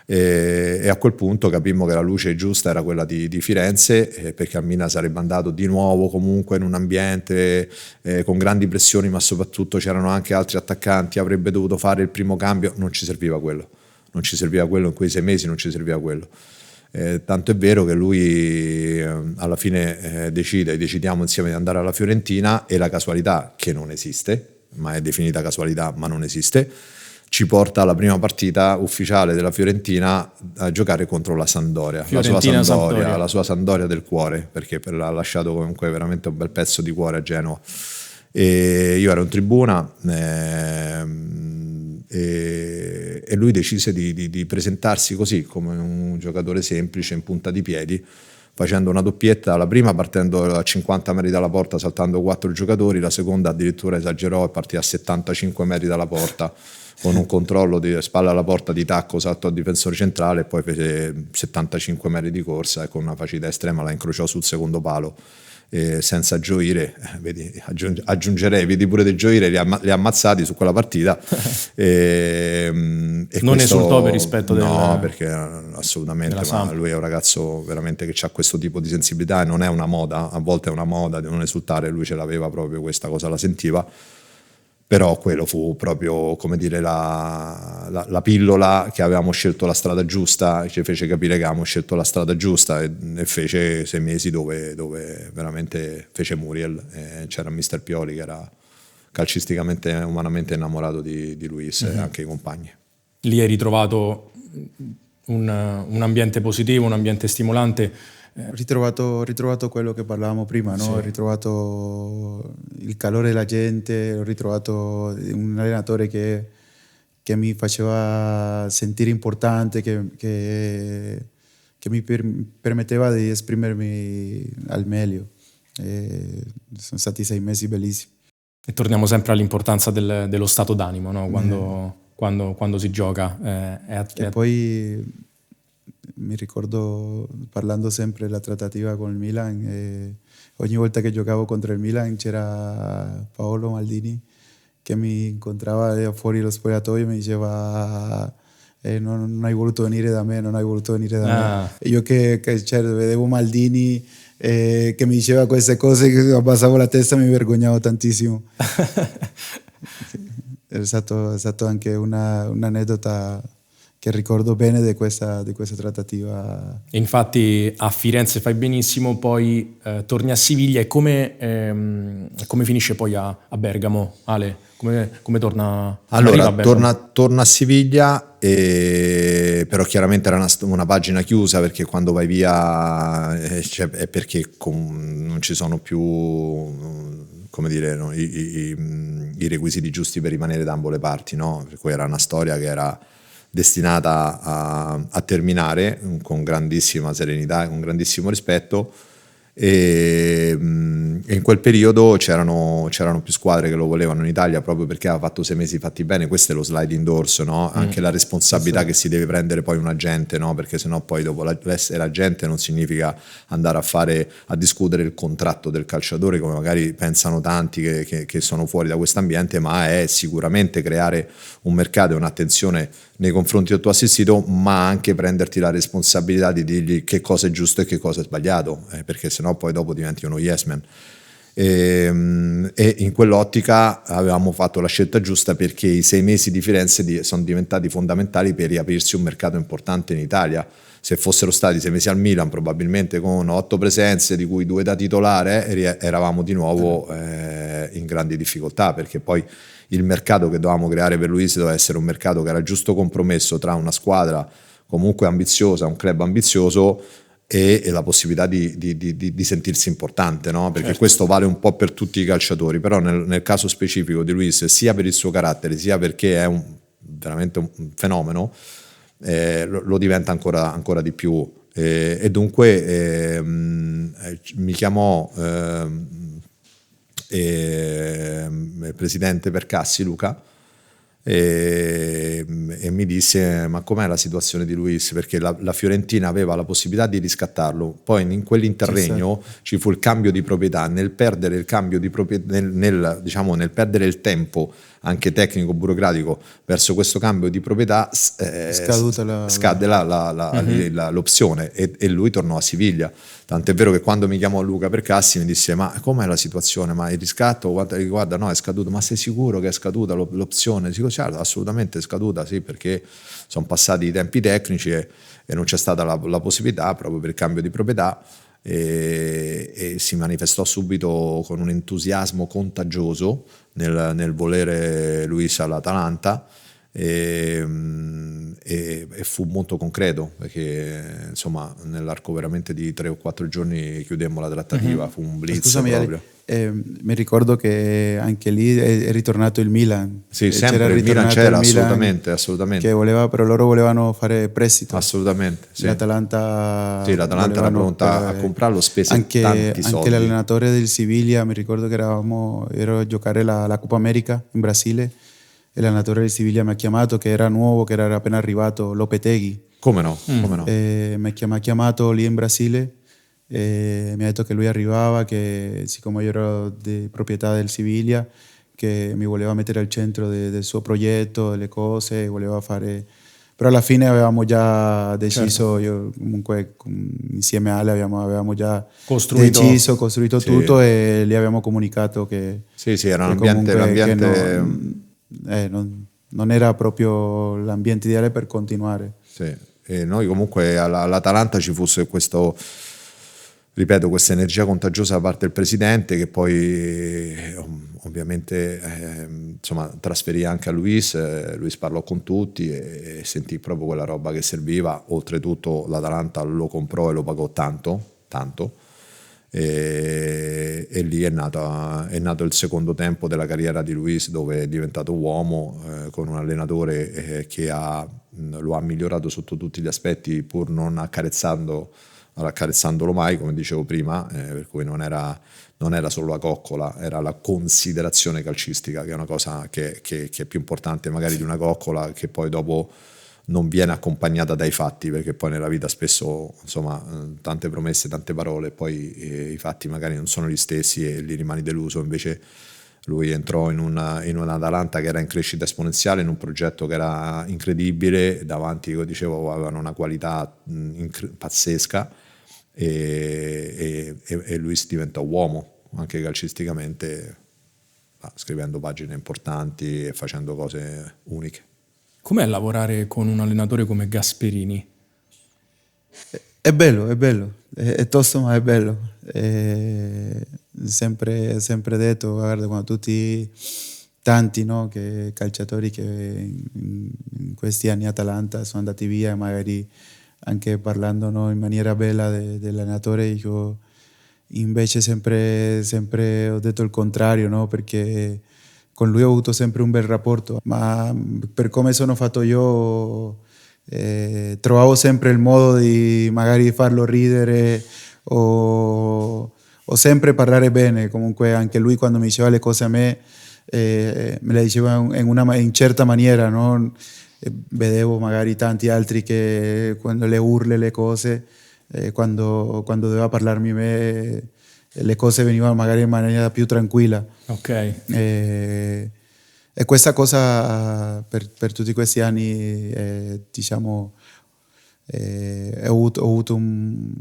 E a quel punto capimmo che la luce giusta era quella di Firenze, perché a Milan sarebbe andato di nuovo comunque in un ambiente con grandi pressioni, ma soprattutto c'erano anche altri attaccanti, avrebbe dovuto fare il primo cambio, non ci serviva quello in quei 6 mesi, non ci serviva quello. Tanto è vero che lui alla fine decidiamo insieme di andare alla Fiorentina, e la casualità, che non esiste, ma è definita casualità, ma non esiste, ci porta alla prima partita ufficiale della Fiorentina a giocare contro la Sampdoria, la sua Sampdoria del cuore, perché l'ha lasciato comunque veramente un bel pezzo di cuore a Genova. E io ero in tribuna e lui decise di presentarsi così, come un giocatore semplice in punta di piedi, facendo una doppietta, la prima partendo a 50 metri dalla porta saltando 4 giocatori, la seconda addirittura esagerò e partì a 75 metri dalla porta con un controllo di spalla alla porta, di tacco, salto al difensore centrale, e poi fece 75 metri di corsa e con una facilità estrema la incrociò sul secondo palo. Senza gioire, aggiungerei, vedi pure di gioire, li ha ammazzati su quella partita. e non esultò per rispetto perché assolutamente, ma lui è un ragazzo veramente che ha questo tipo di sensibilità, e non è una moda, a volte è una moda di non esultare, lui ce l'aveva proprio, questa cosa la sentiva. Però quello fu proprio, come dire, la pillola che avevamo scelto la strada giusta, ci fece capire che avevamo scelto la strada giusta, e fece 6 mesi dove veramente fece Muriel, e c'era Mister Pioli che era calcisticamente e umanamente innamorato di Luis, e anche i compagni. Lì hai ritrovato un ambiente positivo, un ambiente stimolante. Ho ritrovato quello che parlavamo prima, no? Sì. Ho ritrovato il calore della gente, ho ritrovato un allenatore che mi faceva sentire importante, che mi permetteva di esprimermi al meglio. Sono stati 6 mesi bellissimi. E torniamo sempre all'importanza dello stato d'animo, no? Quando si gioca. E poi mi ricordo, parlando sempre della trattativa con il Milan, ogni volta che giocavo contro il Milan c'era Paolo Maldini che mi incontrava fuori lo spogliatoio mi diceva non hai voluto venire da me, non hai voluto venire da me. E io che cioè, vedevo Maldini che mi diceva queste cose, che abbassavo la testa e mi vergognavo tantissimo. È stato anche un'aneddota che ricordo bene di questa trattativa. Infatti a Firenze fai benissimo, poi torni a Siviglia e come finisce poi a Bergamo, Ale? Come torna? Allora, torna a Siviglia, però chiaramente era una pagina chiusa, perché quando vai via è perché non ci sono più, come dire, no, i requisiti giusti per rimanere da ambo le parti, no? Per cui era una storia che era destinata a terminare con grandissima serenità e con grandissimo rispetto, e in quel periodo c'erano più squadre che lo volevano in Italia, proprio perché aveva fatto 6 mesi fatti bene. Questo è lo sliding doors, no? Anche la responsabilità che si deve prendere poi un agente, no? Perché sennò poi dopo essere agente non significa andare a discutere il contratto del calciatore, come magari pensano tanti che sono fuori da questo ambiente, ma è sicuramente creare un mercato e un'attenzione nei confronti del tuo assistito, ma anche prenderti la responsabilità di dirgli che cosa è giusto e che cosa è sbagliato, perché sennò poi dopo diventi uno yes man. E in quell'ottica avevamo fatto la scelta giusta, perché i 6 mesi di Firenze sono diventati fondamentali per riaprirsi un mercato importante in Italia. Se fossero stati 6 mesi al Milan, probabilmente con 8 presenze, di cui 2 da titolare, eravamo di nuovo in grandi difficoltà, perché poi il mercato che dovevamo creare per Luis doveva essere un mercato che era il giusto compromesso tra una squadra comunque ambiziosa, un club ambizioso, e la possibilità di sentirsi importante, no? Perché certo, questo vale un po' per tutti i calciatori, però nel caso specifico di Luis, sia per il suo carattere, sia perché è veramente un fenomeno, lo diventa ancora di più. E dunque mi chiamò il presidente Percassi, Luca, e mi disse: ma com'è la situazione di Luis? Perché la Fiorentina aveva la possibilità di riscattarlo, poi in quell'interregno ci fu il cambio di proprietà. Nel perdere il cambio di proprietà, nel perdere il tempo anche tecnico, burocratico, verso questo cambio di proprietà, scade l'opzione, e lui tornò a Siviglia. Tant'è vero che quando mi chiamò Luca Percassi mi disse: ma com'è la situazione? Ma il riscatto, guarda, no, è scaduto. Ma sei sicuro che è scaduta l'opzione? Dico: certo, assolutamente è scaduta, sì, perché sono passati i tempi tecnici e non c'è stata la possibilità, proprio per il cambio di proprietà, e si manifestò subito con un entusiasmo contagioso nel volere Luis all'Atalanta, e fu molto concreto, perché insomma nell'arco veramente di 3 o 4 giorni chiudemmo la trattativa. Fu un blitz. Scusami, proprio. Mi ricordo che anche lì è ritornato il Milan. Sì, sempre il Milan c'era, assolutamente. Che però loro volevano fare prestito. Assolutamente, sì. L'Atalanta era pronta a comprarlo, spese tanti soldi. Anche l'allenatore del Siviglia, mi ricordo che ero a giocare la Coppa America in Brasile, e l'allenatore del Siviglia mi ha chiamato, che era nuovo, che era appena arrivato, Lopetegui. Come no? Mi ha chiamato lì in Brasile e mi ha detto che lui arrivava, che siccome io ero di proprietà del Siviglia, che mi voleva mettere al centro del suo progetto, delle cose, voleva fare. Però alla fine avevamo già deciso, certo, io comunque insieme a Ale avevamo già costruito sì, tutto, e gli abbiamo comunicato che sì, era un ambiente non era proprio l'ambiente ideale per continuare. Sì. E noi comunque all'Atalanta ci fosse questo, ripeto, questa energia contagiosa da parte del presidente, che poi ovviamente insomma trasferì anche a Luis. Luis parlò con tutti e sentì proprio quella roba che serviva. Oltretutto l'Atalanta lo comprò e lo pagò tanto, e lì è nato il secondo tempo della carriera di Luis, dove è diventato uomo, con un allenatore che lo ha migliorato sotto tutti gli aspetti, pur non accarezzandolo mai, come dicevo prima, per cui non era solo la coccola, era la considerazione calcistica, che è una cosa che è più importante magari di una coccola, che poi dopo non viene accompagnata dai fatti, perché poi nella vita spesso, insomma, tante promesse, tante parole, poi i fatti magari non sono gli stessi e lì rimani deluso. Invece Lui entrò in un Atalanta che era in crescita esponenziale, in un progetto che era incredibile, davanti, come dicevo, avevano una qualità pazzesca e lui si diventò uomo, anche calcisticamente, scrivendo pagine importanti e facendo cose uniche. Com'è lavorare con un allenatore come Gasperini? È bello, è tosto ma è bello. Sempre detto, guarda, quando tutti, tanti, no, che calciatori che in questi anni Atalanta sono andati via, magari anche parlando, no, in maniera bella dell'allenatore, io invece sempre ho detto il contrario, no, perché con lui ho avuto sempre un bel rapporto, ma per come sono fatto io trovavo sempre il modo di magari farlo ridere o sempre parlare bene. Comunque anche lui quando mi diceva le cose a me me le diceva in certa maniera, no? Vedevo magari tanti altri che quando le urle le cose, quando doveva parlarmi a me le cose venivano magari in maniera più tranquilla. Ok. E questa cosa per tutti questi anni, diciamo, ho avuto un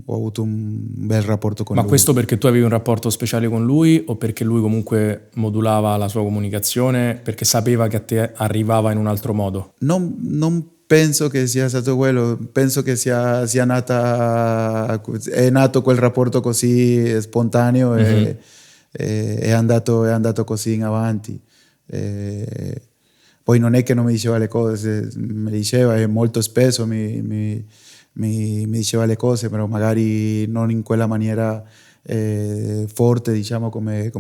bel rapporto con Ma lui. questo perché tu avevi un rapporto speciale con lui o perché lui comunque modulava la sua comunicazione, perché sapeva che a te arrivava in un altro modo? Non penso che sia stato quello, penso che è nato quel rapporto così spontaneo e è andato così in avanti. Poi non è che non mi diceva le cose, mi diceva e molto spesso mi diceva le cose, però magari non in quella maniera forte, diciamo, come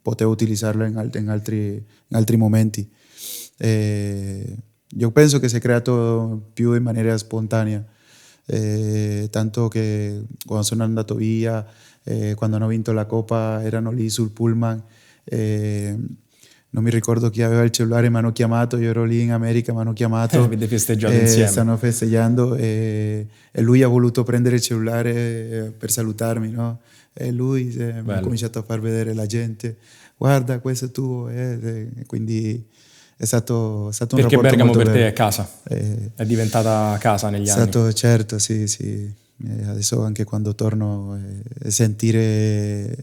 potevo utilizzarlo in altri momenti. Io penso che si è creato più in maniera spontanea, tanto che quando sono andato via, quando hanno vinto la Coppa, erano lì sul pullman. Non mi ricordo chi aveva il cellulare, mi hanno chiamato, io ero lì in America, mi hanno chiamato. Avete festeggiato insieme. Stanno festeggiando e lui ha voluto prendere il cellulare per salutarmi, no? E lui mi ha cominciato a far vedere la gente, guarda, questo è tuo. Quindi è stato un perché rapporto Bergamo molto per bello. te è casa, è diventata casa negli anni. Certo, sì. Adesso anche quando torno sentirti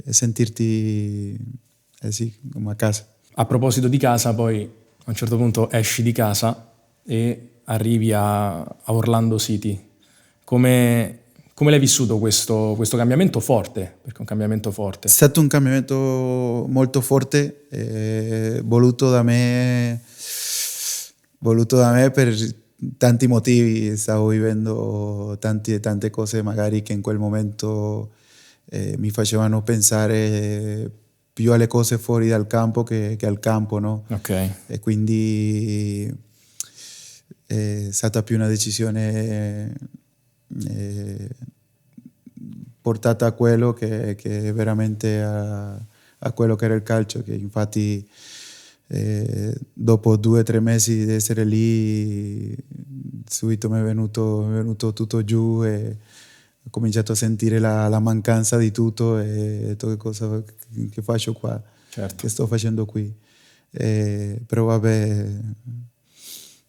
sì, come a casa. A proposito di casa, poi a un certo punto esci di casa e arrivi a Orlando City. Come l'hai vissuto questo cambiamento forte? Perché è un cambiamento forte. È stato un cambiamento molto forte, voluto da me per tanti motivi. Stavo vivendo tante cose magari che in quel momento mi facevano pensare più alle cose fuori dal campo che al campo, no? Ok. E quindi è stata più una decisione portata a quello che veramente a quello che era il calcio, che infatti dopo 2 o 3 mesi di essere lì subito mi è venuto tutto giù e ho cominciato a sentire la mancanza di tutto e ho detto che cosa che faccio qua, certo. che sto facendo qui. Però vabbè,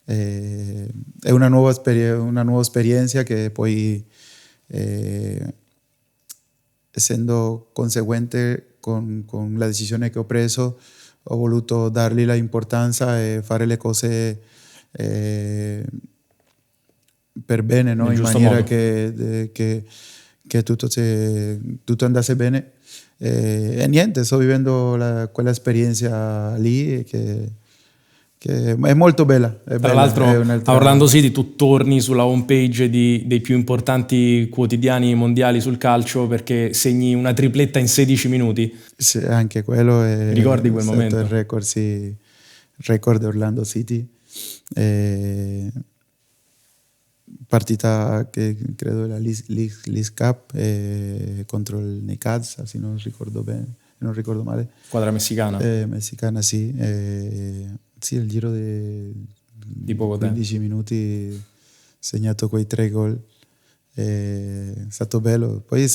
è una nuova esperienza che poi essendo conseguente con la decisione che ho preso, ho voluto dargli l'importanza e fare le cose per bene, no? In maniera che tutto andasse bene. E niente, sto vivendo quella esperienza lì che è molto bella. Tra l'altro a Orlando City tu torni sulla homepage dei più importanti quotidiani mondiali sul calcio perché segni una tripletta in 16 minuti. Sì, anche quello è ricordi quel momento? Il record, sì, il record di Orlando City. Partita che credo è la League Cup contro il Necaxa, se non ricordo bene, non ricordo male. Squadra messicana? Messicana, sì. Sì, il giro di poco 15 tempo. minuti segnato quei 3 gol. È stato bello. Poi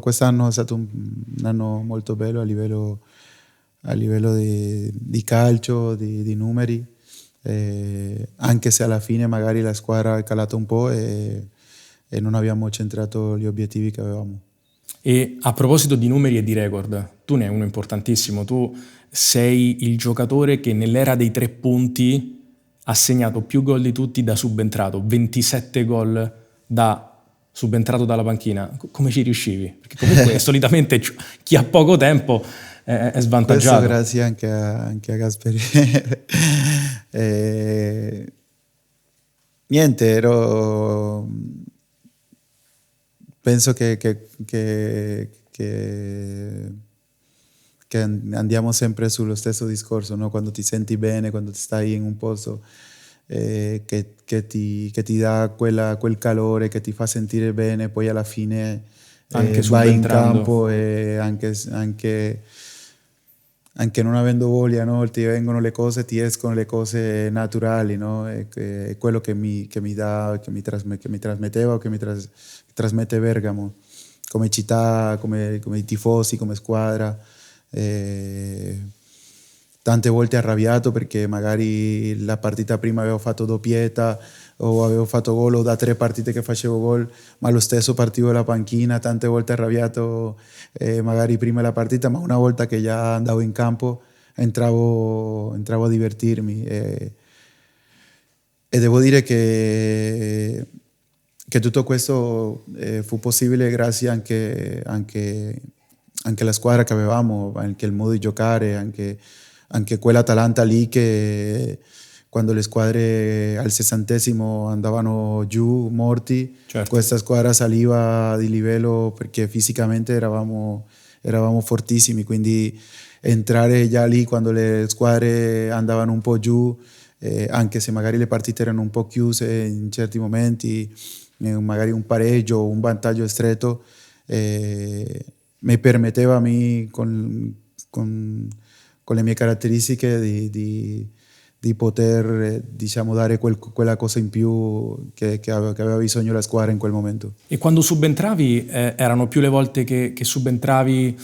quest'anno è stato un anno molto bello a livello a livello di calcio, di numeri, anche se alla fine magari la squadra è calata un po' e non abbiamo centrato gli obiettivi che avevamo. E a proposito di numeri e di record, tu ne hai uno importantissimo, tu sei il giocatore che nell'era dei 3 punti ha segnato più gol di tutti da subentrato, 27 gol da subentrato dalla panchina. Come ci riuscivi? Perché comunque solitamente chi ha poco tempo è svantaggiato. Questo grazie anche a Gasperi. Niente, penso che andiamo sempre sullo stesso discorso, no? Quando ti senti bene, quando stai in un posto che ti dà quel calore, che ti fa sentire bene, poi alla fine vai in campo e anche non avendo voglia, no? Ti vengono le cose, ti escono le cose naturali, no? È quello che mi trasmetteva o che mi trasmette Bergamo come città, come i tifosi, come squadra. Tante volte arrabbiato perché magari la partita prima avevo fatto doppietta o avevo fatto gol, o da 3 partite che facevo gol, ma lo stesso partivo dalla panchina. Tante volte arrabbiato magari prima della partita, ma una volta che già andavo in campo entravo a divertirmi e devo dire che tutto questo fu possibile grazie anche alla squadra che avevamo, anche il modo di giocare, anche quell'Atalanta lì che quando le squadre al 60° andavano giù morti, certo, questa squadra saliva di livello perché fisicamente eravamo fortissimi, quindi entrare già lì quando le squadre andavano un po' giù, anche se magari le partite erano un po' chiuse in certi momenti, magari un pareggio o un vantaggio stretto, mi permetteva a me con le mie caratteristiche di poter diciamo dare quella cosa in più che aveva bisogno la squadra in quel momento. E quando subentravi erano più le volte che subentravi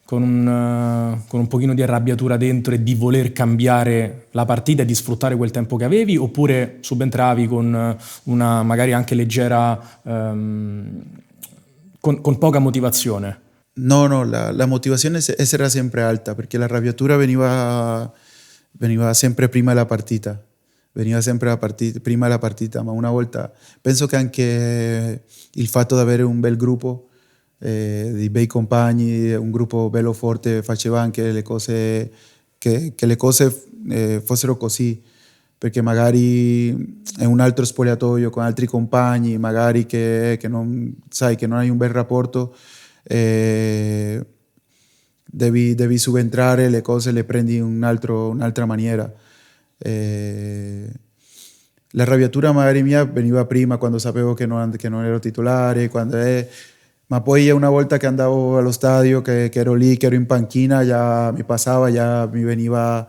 con un pochino di arrabbiatura dentro e di voler cambiare la partita e di sfruttare quel tempo che avevi, oppure subentravi con una magari anche leggera con poca motivazione? No, la motivazione era sempre alta perché l'arrabbiatura veniva sempre prima della partita. Prima della partita, ma una volta penso che anche il fatto di avere un bel gruppo di bei compagni, un gruppo bello forte, faceva anche le cose che le cose fossero così, perché magari è un altro spogliatoio con altri compagni, magari che non sai che non hai un bel rapporto, devi subentrare, le cose le prendi in un'altra maniera. L'arrabbiatura magari mia veniva prima quando sapevo che non ero titolare, ma poi una volta che andavo allo stadio, che ero lì, che ero in panchina, già mi passava, già mi veniva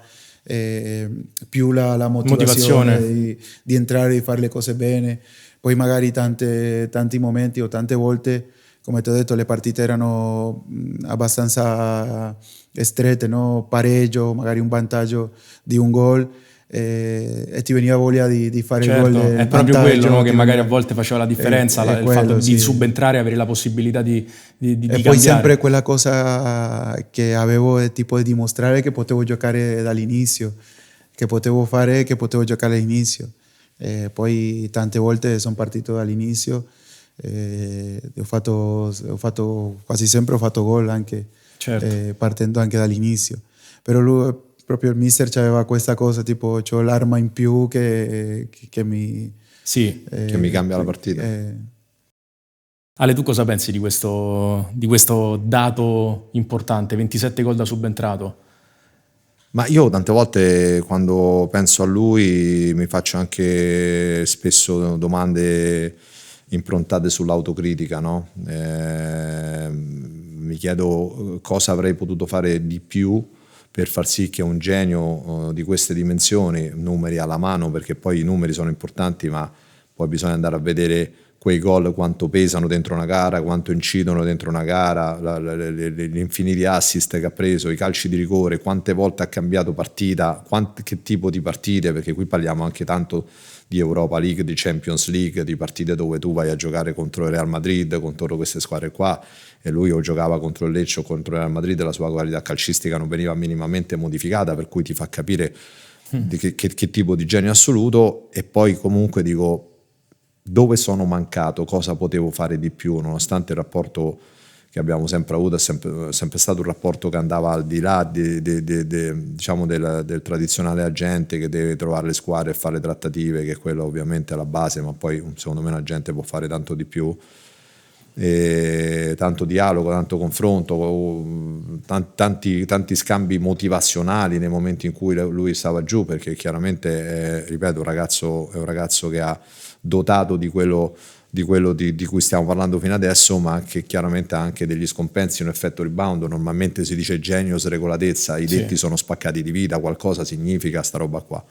più la motivazione di entrare, di fare le cose bene. Poi magari tanti momenti o tante volte, come ti ho detto, le partite erano abbastanza strette, no? Pareggio, magari un vantaggio di un gol, e ti veniva voglia di fare certo, il gol. È proprio quello, no? Che magari a volte faceva la differenza, il fatto di subentrare e avere la possibilità di cambiare. Poi sempre quella cosa che avevo, tipo di dimostrare che potevo giocare dall'inizio, che potevo fare, che potevo giocare all'inizio. Poi tante volte sono partito dall'inizio, quasi sempre ho fatto gol anche, certo, partendo anche dall'inizio. Però lui, proprio il mister aveva questa cosa, tipo c'ho l'arma in più che mi cambia la partita. Ale, tu cosa pensi di questo dato importante, 27 gol da subentrato? Ma io tante volte quando penso a lui mi faccio anche spesso domande improntate sull'autocritica, no? Mi chiedo cosa avrei potuto fare di più per far sì che un genio di queste dimensioni, numeri alla mano, perché poi i numeri sono importanti, ma poi bisogna andare a vedere quei gol quanto pesano dentro una gara, quanto incidono dentro una gara, gli infiniti assist che ha preso, i calci di rigore, quante volte ha cambiato partita, che tipo di partite, perché qui parliamo anche tanto di Europa League, di Champions League, di partite dove tu vai a giocare contro il Real Madrid, contro queste squadre qua, e lui o giocava contro il Lecce o contro il Real Madrid, la sua qualità calcistica non veniva minimamente modificata, per cui ti fa capire di che tipo di genio assoluto. E poi comunque dico, dove sono mancato, cosa potevo fare di più, nonostante il rapporto che abbiamo sempre avuto è sempre stato un rapporto che andava al di là diciamo del tradizionale agente che deve trovare le squadre e fare le trattative, che è quello ovviamente alla base, ma poi secondo me un agente può fare tanto di più, e tanto dialogo, tanto confronto, tanti scambi motivazionali nei momenti in cui lui stava giù, perché chiaramente ripeto, è un ragazzo che ha dotato di quello di cui stiamo parlando fino adesso, ma che chiaramente ha anche degli scompensi, un effetto rebound. Normalmente si dice genio, sregolatezza, i detti sono spaccati di vita, qualcosa significa sta roba qua.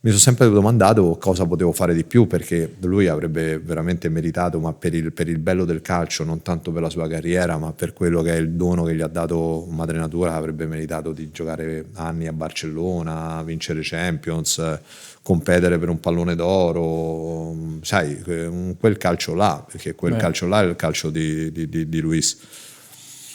Mi sono sempre domandato cosa potevo fare di più, perché lui avrebbe veramente meritato, ma per il bello del calcio, non tanto per la sua carriera, ma per quello che è il dono che gli ha dato madre natura, avrebbe meritato di giocare anni a Barcellona, vincere Champions, competere per un pallone d'oro, sai, quel calcio là, perché quel calcio là è il calcio di Luis.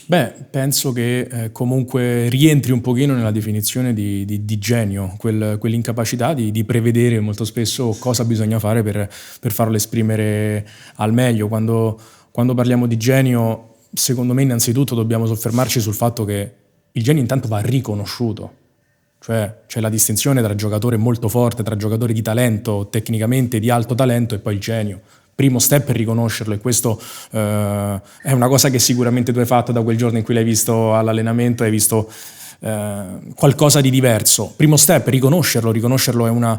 Beh, penso che comunque rientri un pochino nella definizione di genio, quell'incapacità di prevedere molto spesso cosa bisogna fare per farlo esprimere al meglio. Quando parliamo di genio, secondo me innanzitutto dobbiamo soffermarci sul fatto che il genio intanto va riconosciuto. Cioè c'è la distinzione tra giocatore molto forte, tra giocatore di talento, tecnicamente di alto talento, e poi il genio. Primo step è riconoscerlo, e questo è una cosa che sicuramente tu hai fatto da quel giorno in cui l'hai visto all'allenamento, hai visto qualcosa di diverso. Primo step, riconoscerlo è una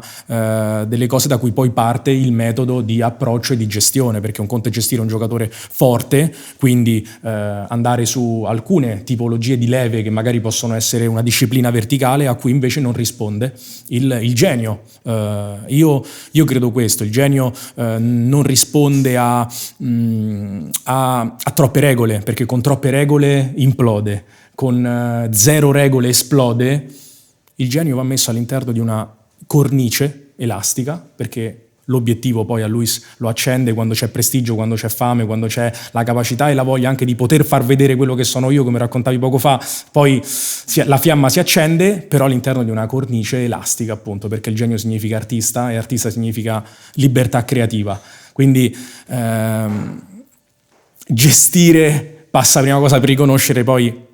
delle cose da cui poi parte il metodo di approccio e di gestione, perché un conto è gestire un giocatore forte, quindi andare su alcune tipologie di leve che magari possono essere una disciplina verticale a cui invece non risponde il genio. Io credo questo, il genio non risponde a troppe regole, perché con troppe regole implode, con zero regole esplode. Il genio va messo all'interno di una cornice elastica, perché l'obiettivo poi a lui lo accende quando c'è prestigio, quando c'è fame, quando c'è la capacità e la voglia anche di poter far vedere quello che sono io, come raccontavi poco fa. Poi la fiamma si accende, però all'interno di una cornice elastica, appunto, perché il genio significa artista e artista significa libertà creativa. Quindi gestire passa prima cosa per riconoscere, poi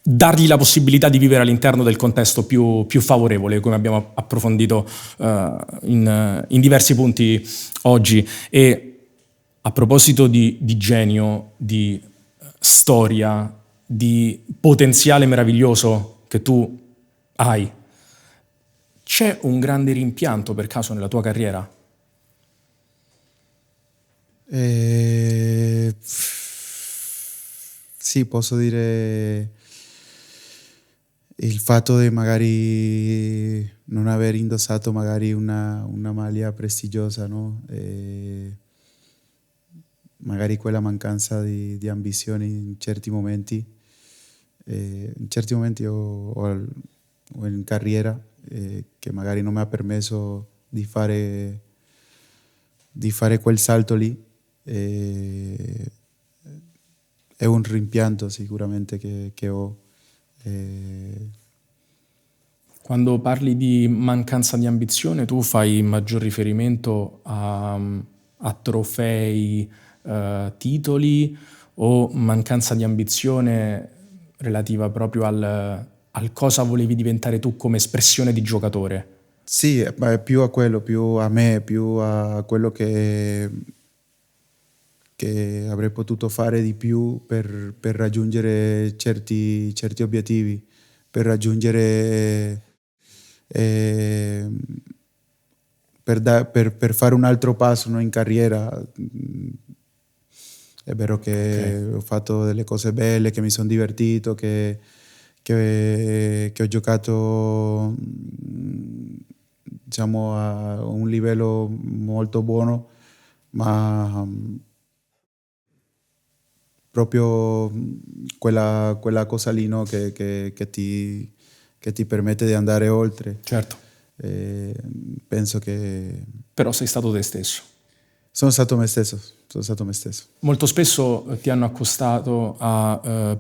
dargli la possibilità di vivere all'interno del contesto più favorevole, come abbiamo approfondito in diversi punti oggi. E a proposito di genio, di storia, di potenziale meraviglioso che tu hai, c'è un grande rimpianto per caso nella tua carriera? Sì, posso dire il fatto di magari non aver indossato magari una maglia prestigiosa, no? Magari quella mancanza di ambizioni in certi momenti o in carriera, che magari non mi ha permesso di fare quel salto lì. È un rimpianto sicuramente che ho. Quando parli di mancanza di ambizione, tu fai maggior riferimento a trofei, titoli, o mancanza di ambizione relativa proprio al cosa volevi diventare tu come espressione di giocatore? Sì, più a quello, più a me, più a quello che avrei potuto fare di più per raggiungere certi obiettivi, per raggiungere per fare un altro passo, no, in carriera. È vero che ho fatto delle cose belle, che mi sono divertito, che ho giocato diciamo, a un livello molto buono, ma proprio quella cosa lì, no, che ti permette di andare oltre. Certo. Penso che... Però sei stato te stesso. Sono stato me stesso. Molto spesso ti hanno accostato a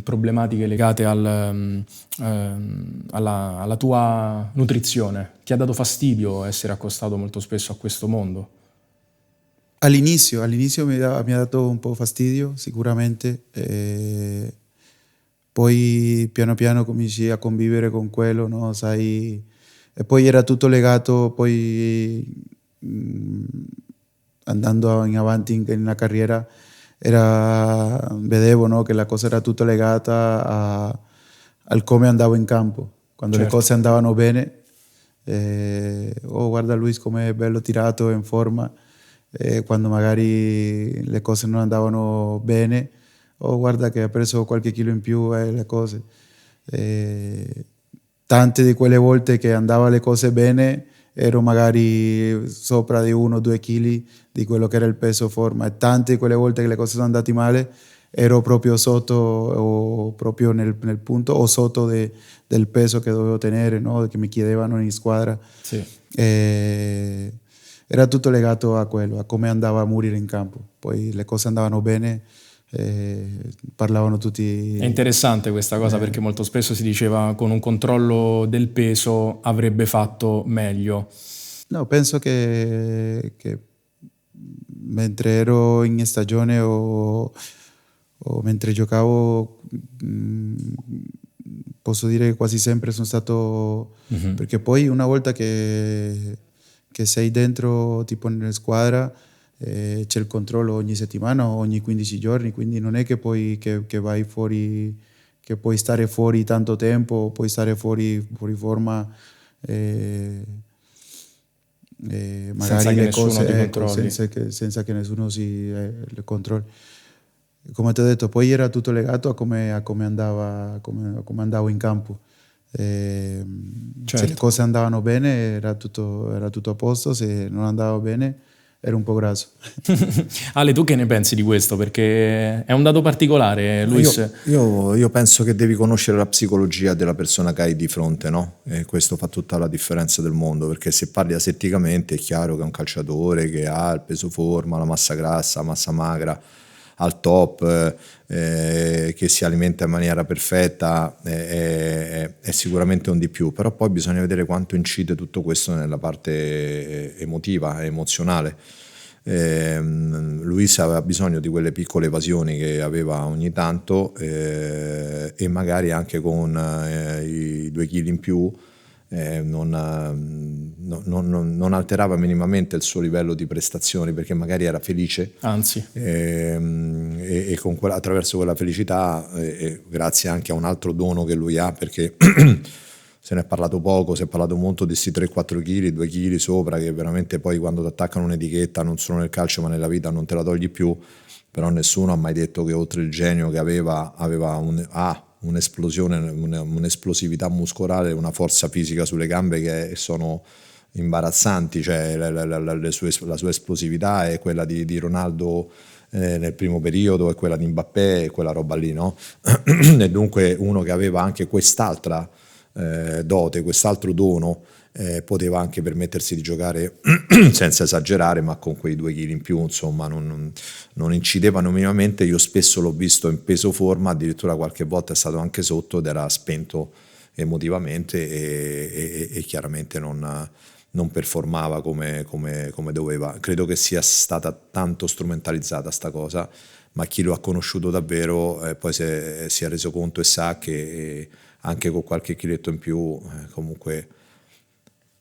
problematiche legate alla tua nutrizione. Ti ha dato fastidio essere accostato molto spesso a questo mondo? All'inizio mi ha dato un po' fastidio, sicuramente. Poi piano piano cominci a convivere con quello, no? Sai, e poi era tutto legato, poi andando in avanti in una carriera vedevo, no, che la cosa era tutto legata al come andavo in campo. Quando le cose andavano bene, guarda Luis come è bello tirato, è in forma. Quando magari le cose non andavano bene, guarda che ha preso qualche chilo in più, le cose. Tante di quelle volte che andava le cose bene ero magari sopra di 1 o 2 chili di quello che era il peso forma, e tante di quelle volte che le cose sono andate male ero proprio sotto, o proprio nel punto o sotto del peso che dovevo tenere, no? Che mi chiedevano in squadra. Sì. Era tutto legato a quello, a come andava a morire in campo. Poi le cose andavano bene, parlavano tutti. È interessante questa cosa, perché molto spesso si diceva con un controllo del peso avrebbe fatto meglio. No, penso che mentre ero in stagione o mentre giocavo, posso dire che quasi sempre sono stato, perché poi una volta che sei dentro, tipo nella squadra, c'è il controllo ogni settimana o ogni 15 giorni, quindi non è che poi che vai fuori, che puoi stare fuori tanto tempo, puoi stare fuori forma, magari senza che le nessuno cose, ti controlli. senza che nessuno le controlli. Come ti ho detto, poi era tutto legato a come andavo in campo. Se le cose andavano bene era tutto a posto, se non andava bene era un po' grasso. Ale, tu che ne pensi di questo? Perché è un dato particolare, Luis. Io penso che devi conoscere la psicologia della persona che hai di fronte, no? E questo fa tutta la differenza del mondo, perché se parli asetticamente è chiaro che è un calciatore che ha il peso forma, la massa grassa, la massa magra al top, che si alimenta in maniera perfetta, è sicuramente un di più, però poi bisogna vedere quanto incide tutto questo nella parte emotiva, emozionale. Luis aveva bisogno di quelle piccole evasioni che aveva ogni tanto, e magari anche con i 2 chili in più non alterava minimamente il suo livello di prestazioni, perché magari era felice, anzi, e attraverso quella felicità, grazie anche a un altro dono che lui ha, perché se ne è parlato poco, si è parlato molto di questi 3-4 kg, 2 kg sopra, che veramente poi quando ti attaccano un'etichetta, non solo nel calcio ma nella vita, non te la togli più. Però nessuno ha mai detto che oltre il genio che aveva un'esplosione, un'esplosività muscolare, una forza fisica sulle gambe che sono imbarazzanti, cioè la sua esplosività è quella di Ronaldo nel primo periodo, è quella di Mbappé, è quella roba lì, no? E dunque uno che aveva anche quest'altra dote, quest'altro dono, poteva anche permettersi di giocare senza esagerare, ma con quei 2 kg in più, insomma, non incidevano minimamente. Io spesso l'ho visto in peso forma, addirittura qualche volta è stato anche sotto ed era spento emotivamente e chiaramente non performava come doveva. Credo che sia stata tanto strumentalizzata sta cosa, ma chi lo ha conosciuto davvero poi si è reso conto e sa che anche con qualche chiletto in più, comunque,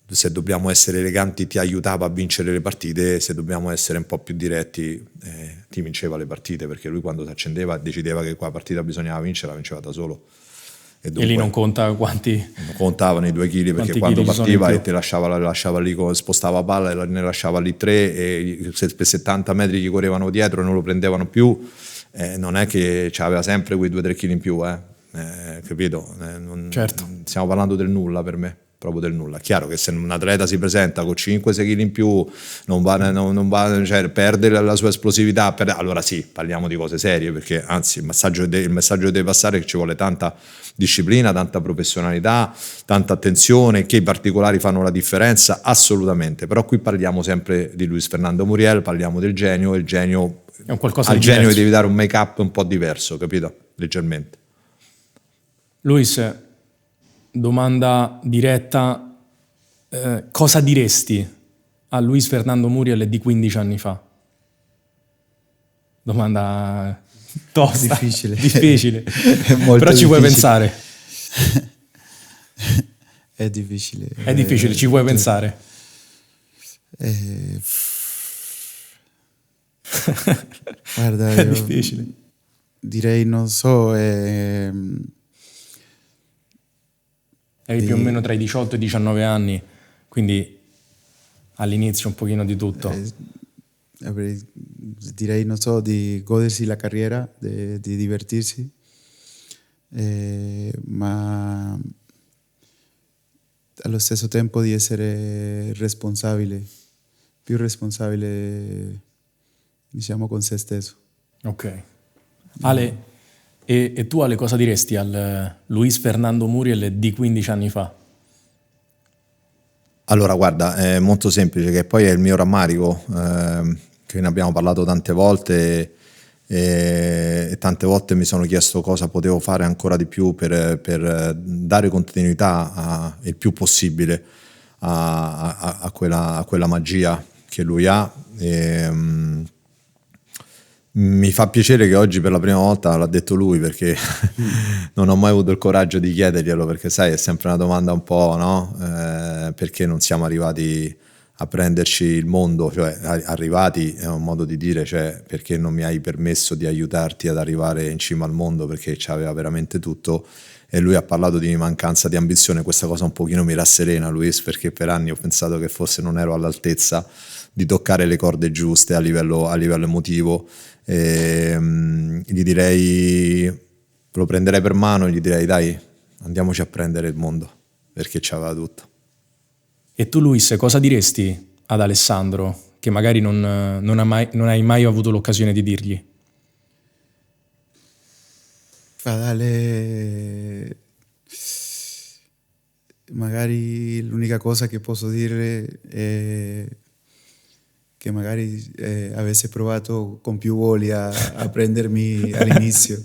se dobbiamo essere eleganti ti aiutava a vincere le partite, se dobbiamo essere un po' più diretti ti vinceva le partite, perché lui quando si accendeva decideva che quella partita bisognava vincere, la vinceva da solo. E lì non conta quanti... Non contavano i 2 kg, perché quando partiva e ti lasciava lì, spostava palla e ne lasciava lì 3, e se per 70 metri gli correvano dietro e non lo prendevano più, non è che aveva sempre quei 2-3 kg in più, capito? Certo. Stiamo parlando del nulla per me. proprio del nulla. È chiaro che se un atleta si presenta con 5-6 kg in più, cioè, perde la sua esplosività, allora sì, parliamo di cose serie, perché anzi il messaggio che deve passare è che ci vuole tanta disciplina, tanta professionalità, tanta attenzione, che i particolari fanno la differenza, assolutamente. Però qui parliamo sempre di Luis Fernando Muriel, parliamo del genio, e il genio è un qualcosa al di genio diverso. devi dare un make-up un po' diverso, capito? Leggermente. Luis, domanda diretta, cosa diresti a Luis Fernando Muriel di 15 anni fa? Domanda tosta, difficile. Però ci puoi pensare. È difficile. È difficile, ci puoi pensare. Guarda, è difficile. Direi, non so, Eri più o meno tra i 18 e i 19 anni, quindi all'inizio un pochino di tutto. Direi, non so, di godersi la carriera, di divertirsi, ma allo stesso tempo di essere responsabile, più responsabile, diciamo, con se stesso. Ok. Ale, e tu Ale cosa diresti al Luis Fernando Muriel di 15 anni fa? Allora guarda, è molto semplice, che poi è il mio rammarico, che ne abbiamo parlato tante volte, e tante volte mi sono chiesto cosa potevo fare ancora di più per dare continuità il più possibile a quella magia che lui ha. Mi fa piacere che oggi per la prima volta l'ha detto lui, perché non ho mai avuto il coraggio di chiederglielo, perché sai, è sempre una domanda un po', no? Perché non siamo arrivati a prenderci il mondo, cioè arrivati è un modo di dire, cioè perché non mi hai permesso di aiutarti ad arrivare in cima al mondo, perché c'aveva veramente tutto. E lui ha parlato di mancanza di ambizione. Questa cosa un pochino mi rasserena, Luis, perché per anni ho pensato che forse non ero all'altezza di toccare le corde giuste a livello emotivo. Gli direi, lo prenderei per mano e gli direi dai, andiamoci a prendere il mondo, perché c'aveva tutto. E tu Luis, cosa diresti ad Alessandro che magari non hai mai avuto l'occasione di dirgli? Dale, magari l'unica cosa che posso dire è che magari avesse provato con più voglia a prendermi all'inizio.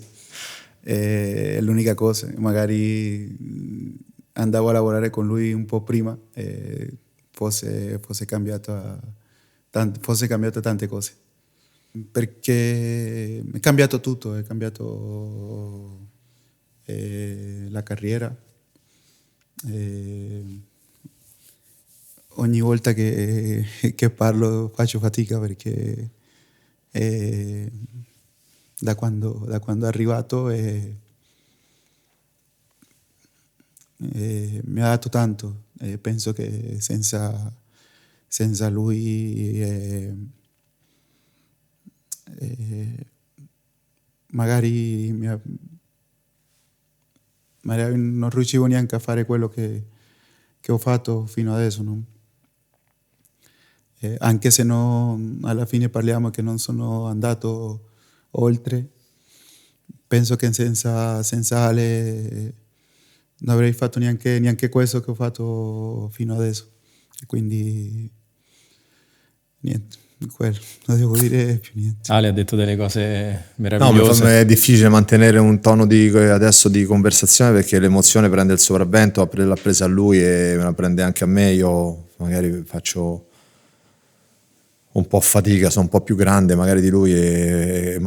È l'unica cosa. Magari andavo a lavorare con lui un po' prima e fosse cambiato tante cose. Perché è cambiato tutto, è cambiato la carriera. Ogni volta che parlo faccio fatica, perché da quando è arrivato mi ha dato tanto, e penso che senza lui magari non riuscivo neanche a fare quello che ho fatto fino adesso, no? Anche se alla fine parliamo che non sono andato oltre, penso che senza Ale non avrei fatto neanche questo che ho fatto fino adesso. Quindi niente, quello, non devo dire più niente. Ale ha detto delle cose meravigliose. No, è difficile mantenere un tono adesso di conversazione, perché l'emozione prende il sopravvento, l'ha presa a lui e me la prende anche a me. Io magari faccio un po' fatica, sono un po' più grande magari di lui e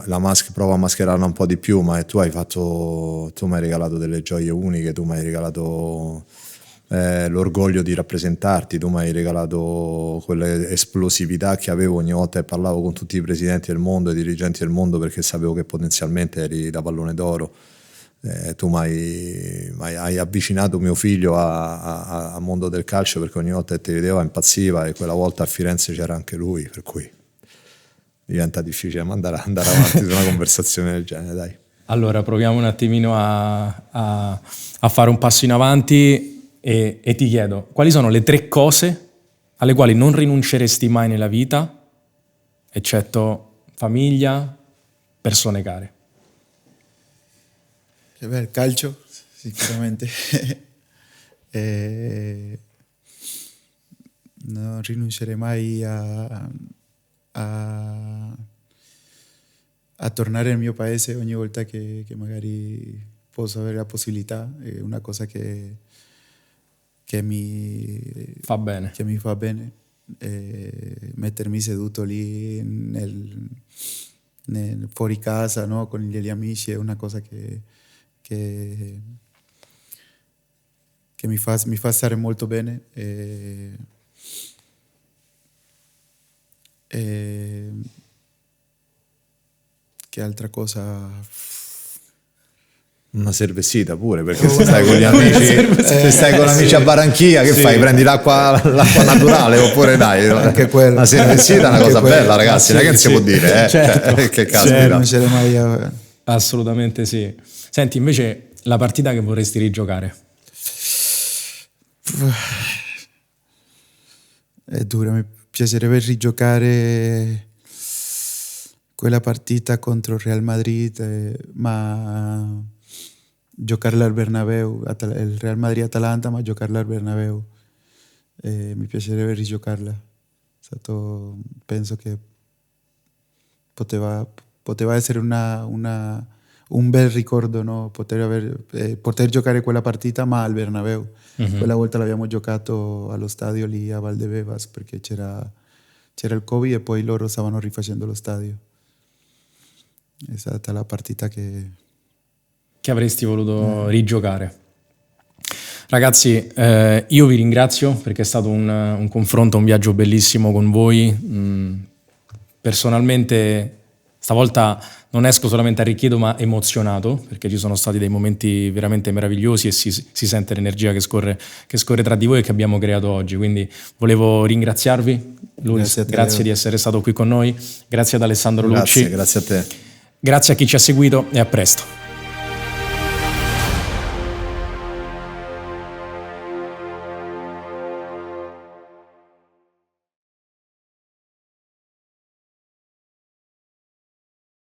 provo a mascherarla un po' di più, ma tu mi hai regalato delle gioie uniche, tu mi hai regalato l'orgoglio di rappresentarti, tu mi hai regalato quell'esplosività che avevo ogni volta che parlavo con tutti i presidenti del mondo e i dirigenti del mondo, perché sapevo che potenzialmente eri da pallone d'oro. Tu hai avvicinato mio figlio al mondo del calcio, perché ogni volta che ti vedeva impazziva, e quella volta a Firenze c'era anche lui, per cui diventa difficile andare avanti su una conversazione del genere, dai. Allora proviamo un attimino a fare un passo in avanti. e ti chiedo, quali sono le 3 cose alle quali non rinunceresti mai nella vita, eccetto famiglia, persone care? Il calcio, sicuramente. Non rinuncerei mai a tornare nel mio paese ogni volta che magari posso avere la possibilità. È una cosa che mi Fa bene. Che mi fa bene. Mettermi seduto lì fuori casa, no? Con gli amici è una cosa che mi fa stare molto bene. Che altra cosa? Una cervesita pure, perché se stai con gli amici, se stai con amici a Barranchiglia, che fai? Prendi l'acqua naturale oppure dai, anche quello. Una cervesita è una cosa bella, ragazzi, non è che non si può dire, certo. Che caspita. Non ce l'ho mai. Assolutamente sì. Senti, invece la partita che vorresti rigiocare? È dura, mi piacerebbe rigiocare quella partita contro il Real Madrid, ma giocarla al Bernabéu, il Real Madrid-Atalanta, ma giocarla al Bernabéu. Mi piacerebbe rigiocarla. Penso che poteva essere un bel ricordo, no? Poter giocare quella partita, ma al Bernabéu. Mm-hmm. Quella volta l'abbiamo giocato allo stadio lì a Valdebebas perché c'era il Covid e poi loro stavano rifacendo lo stadio. È stata la partita che avresti voluto rigiocare. Ragazzi, io vi ringrazio perché è stato un confronto, un viaggio bellissimo con voi. Personalmente stavolta non esco solamente arricchito ma emozionato, perché ci sono stati dei momenti veramente meravigliosi e si sente l'energia che scorre tra di voi e che abbiamo creato oggi. Quindi volevo ringraziarvi. Luis, grazie di essere stato qui con noi. Grazie ad Alessandro Lucci. Grazie a te. Grazie a chi ci ha seguito e a presto.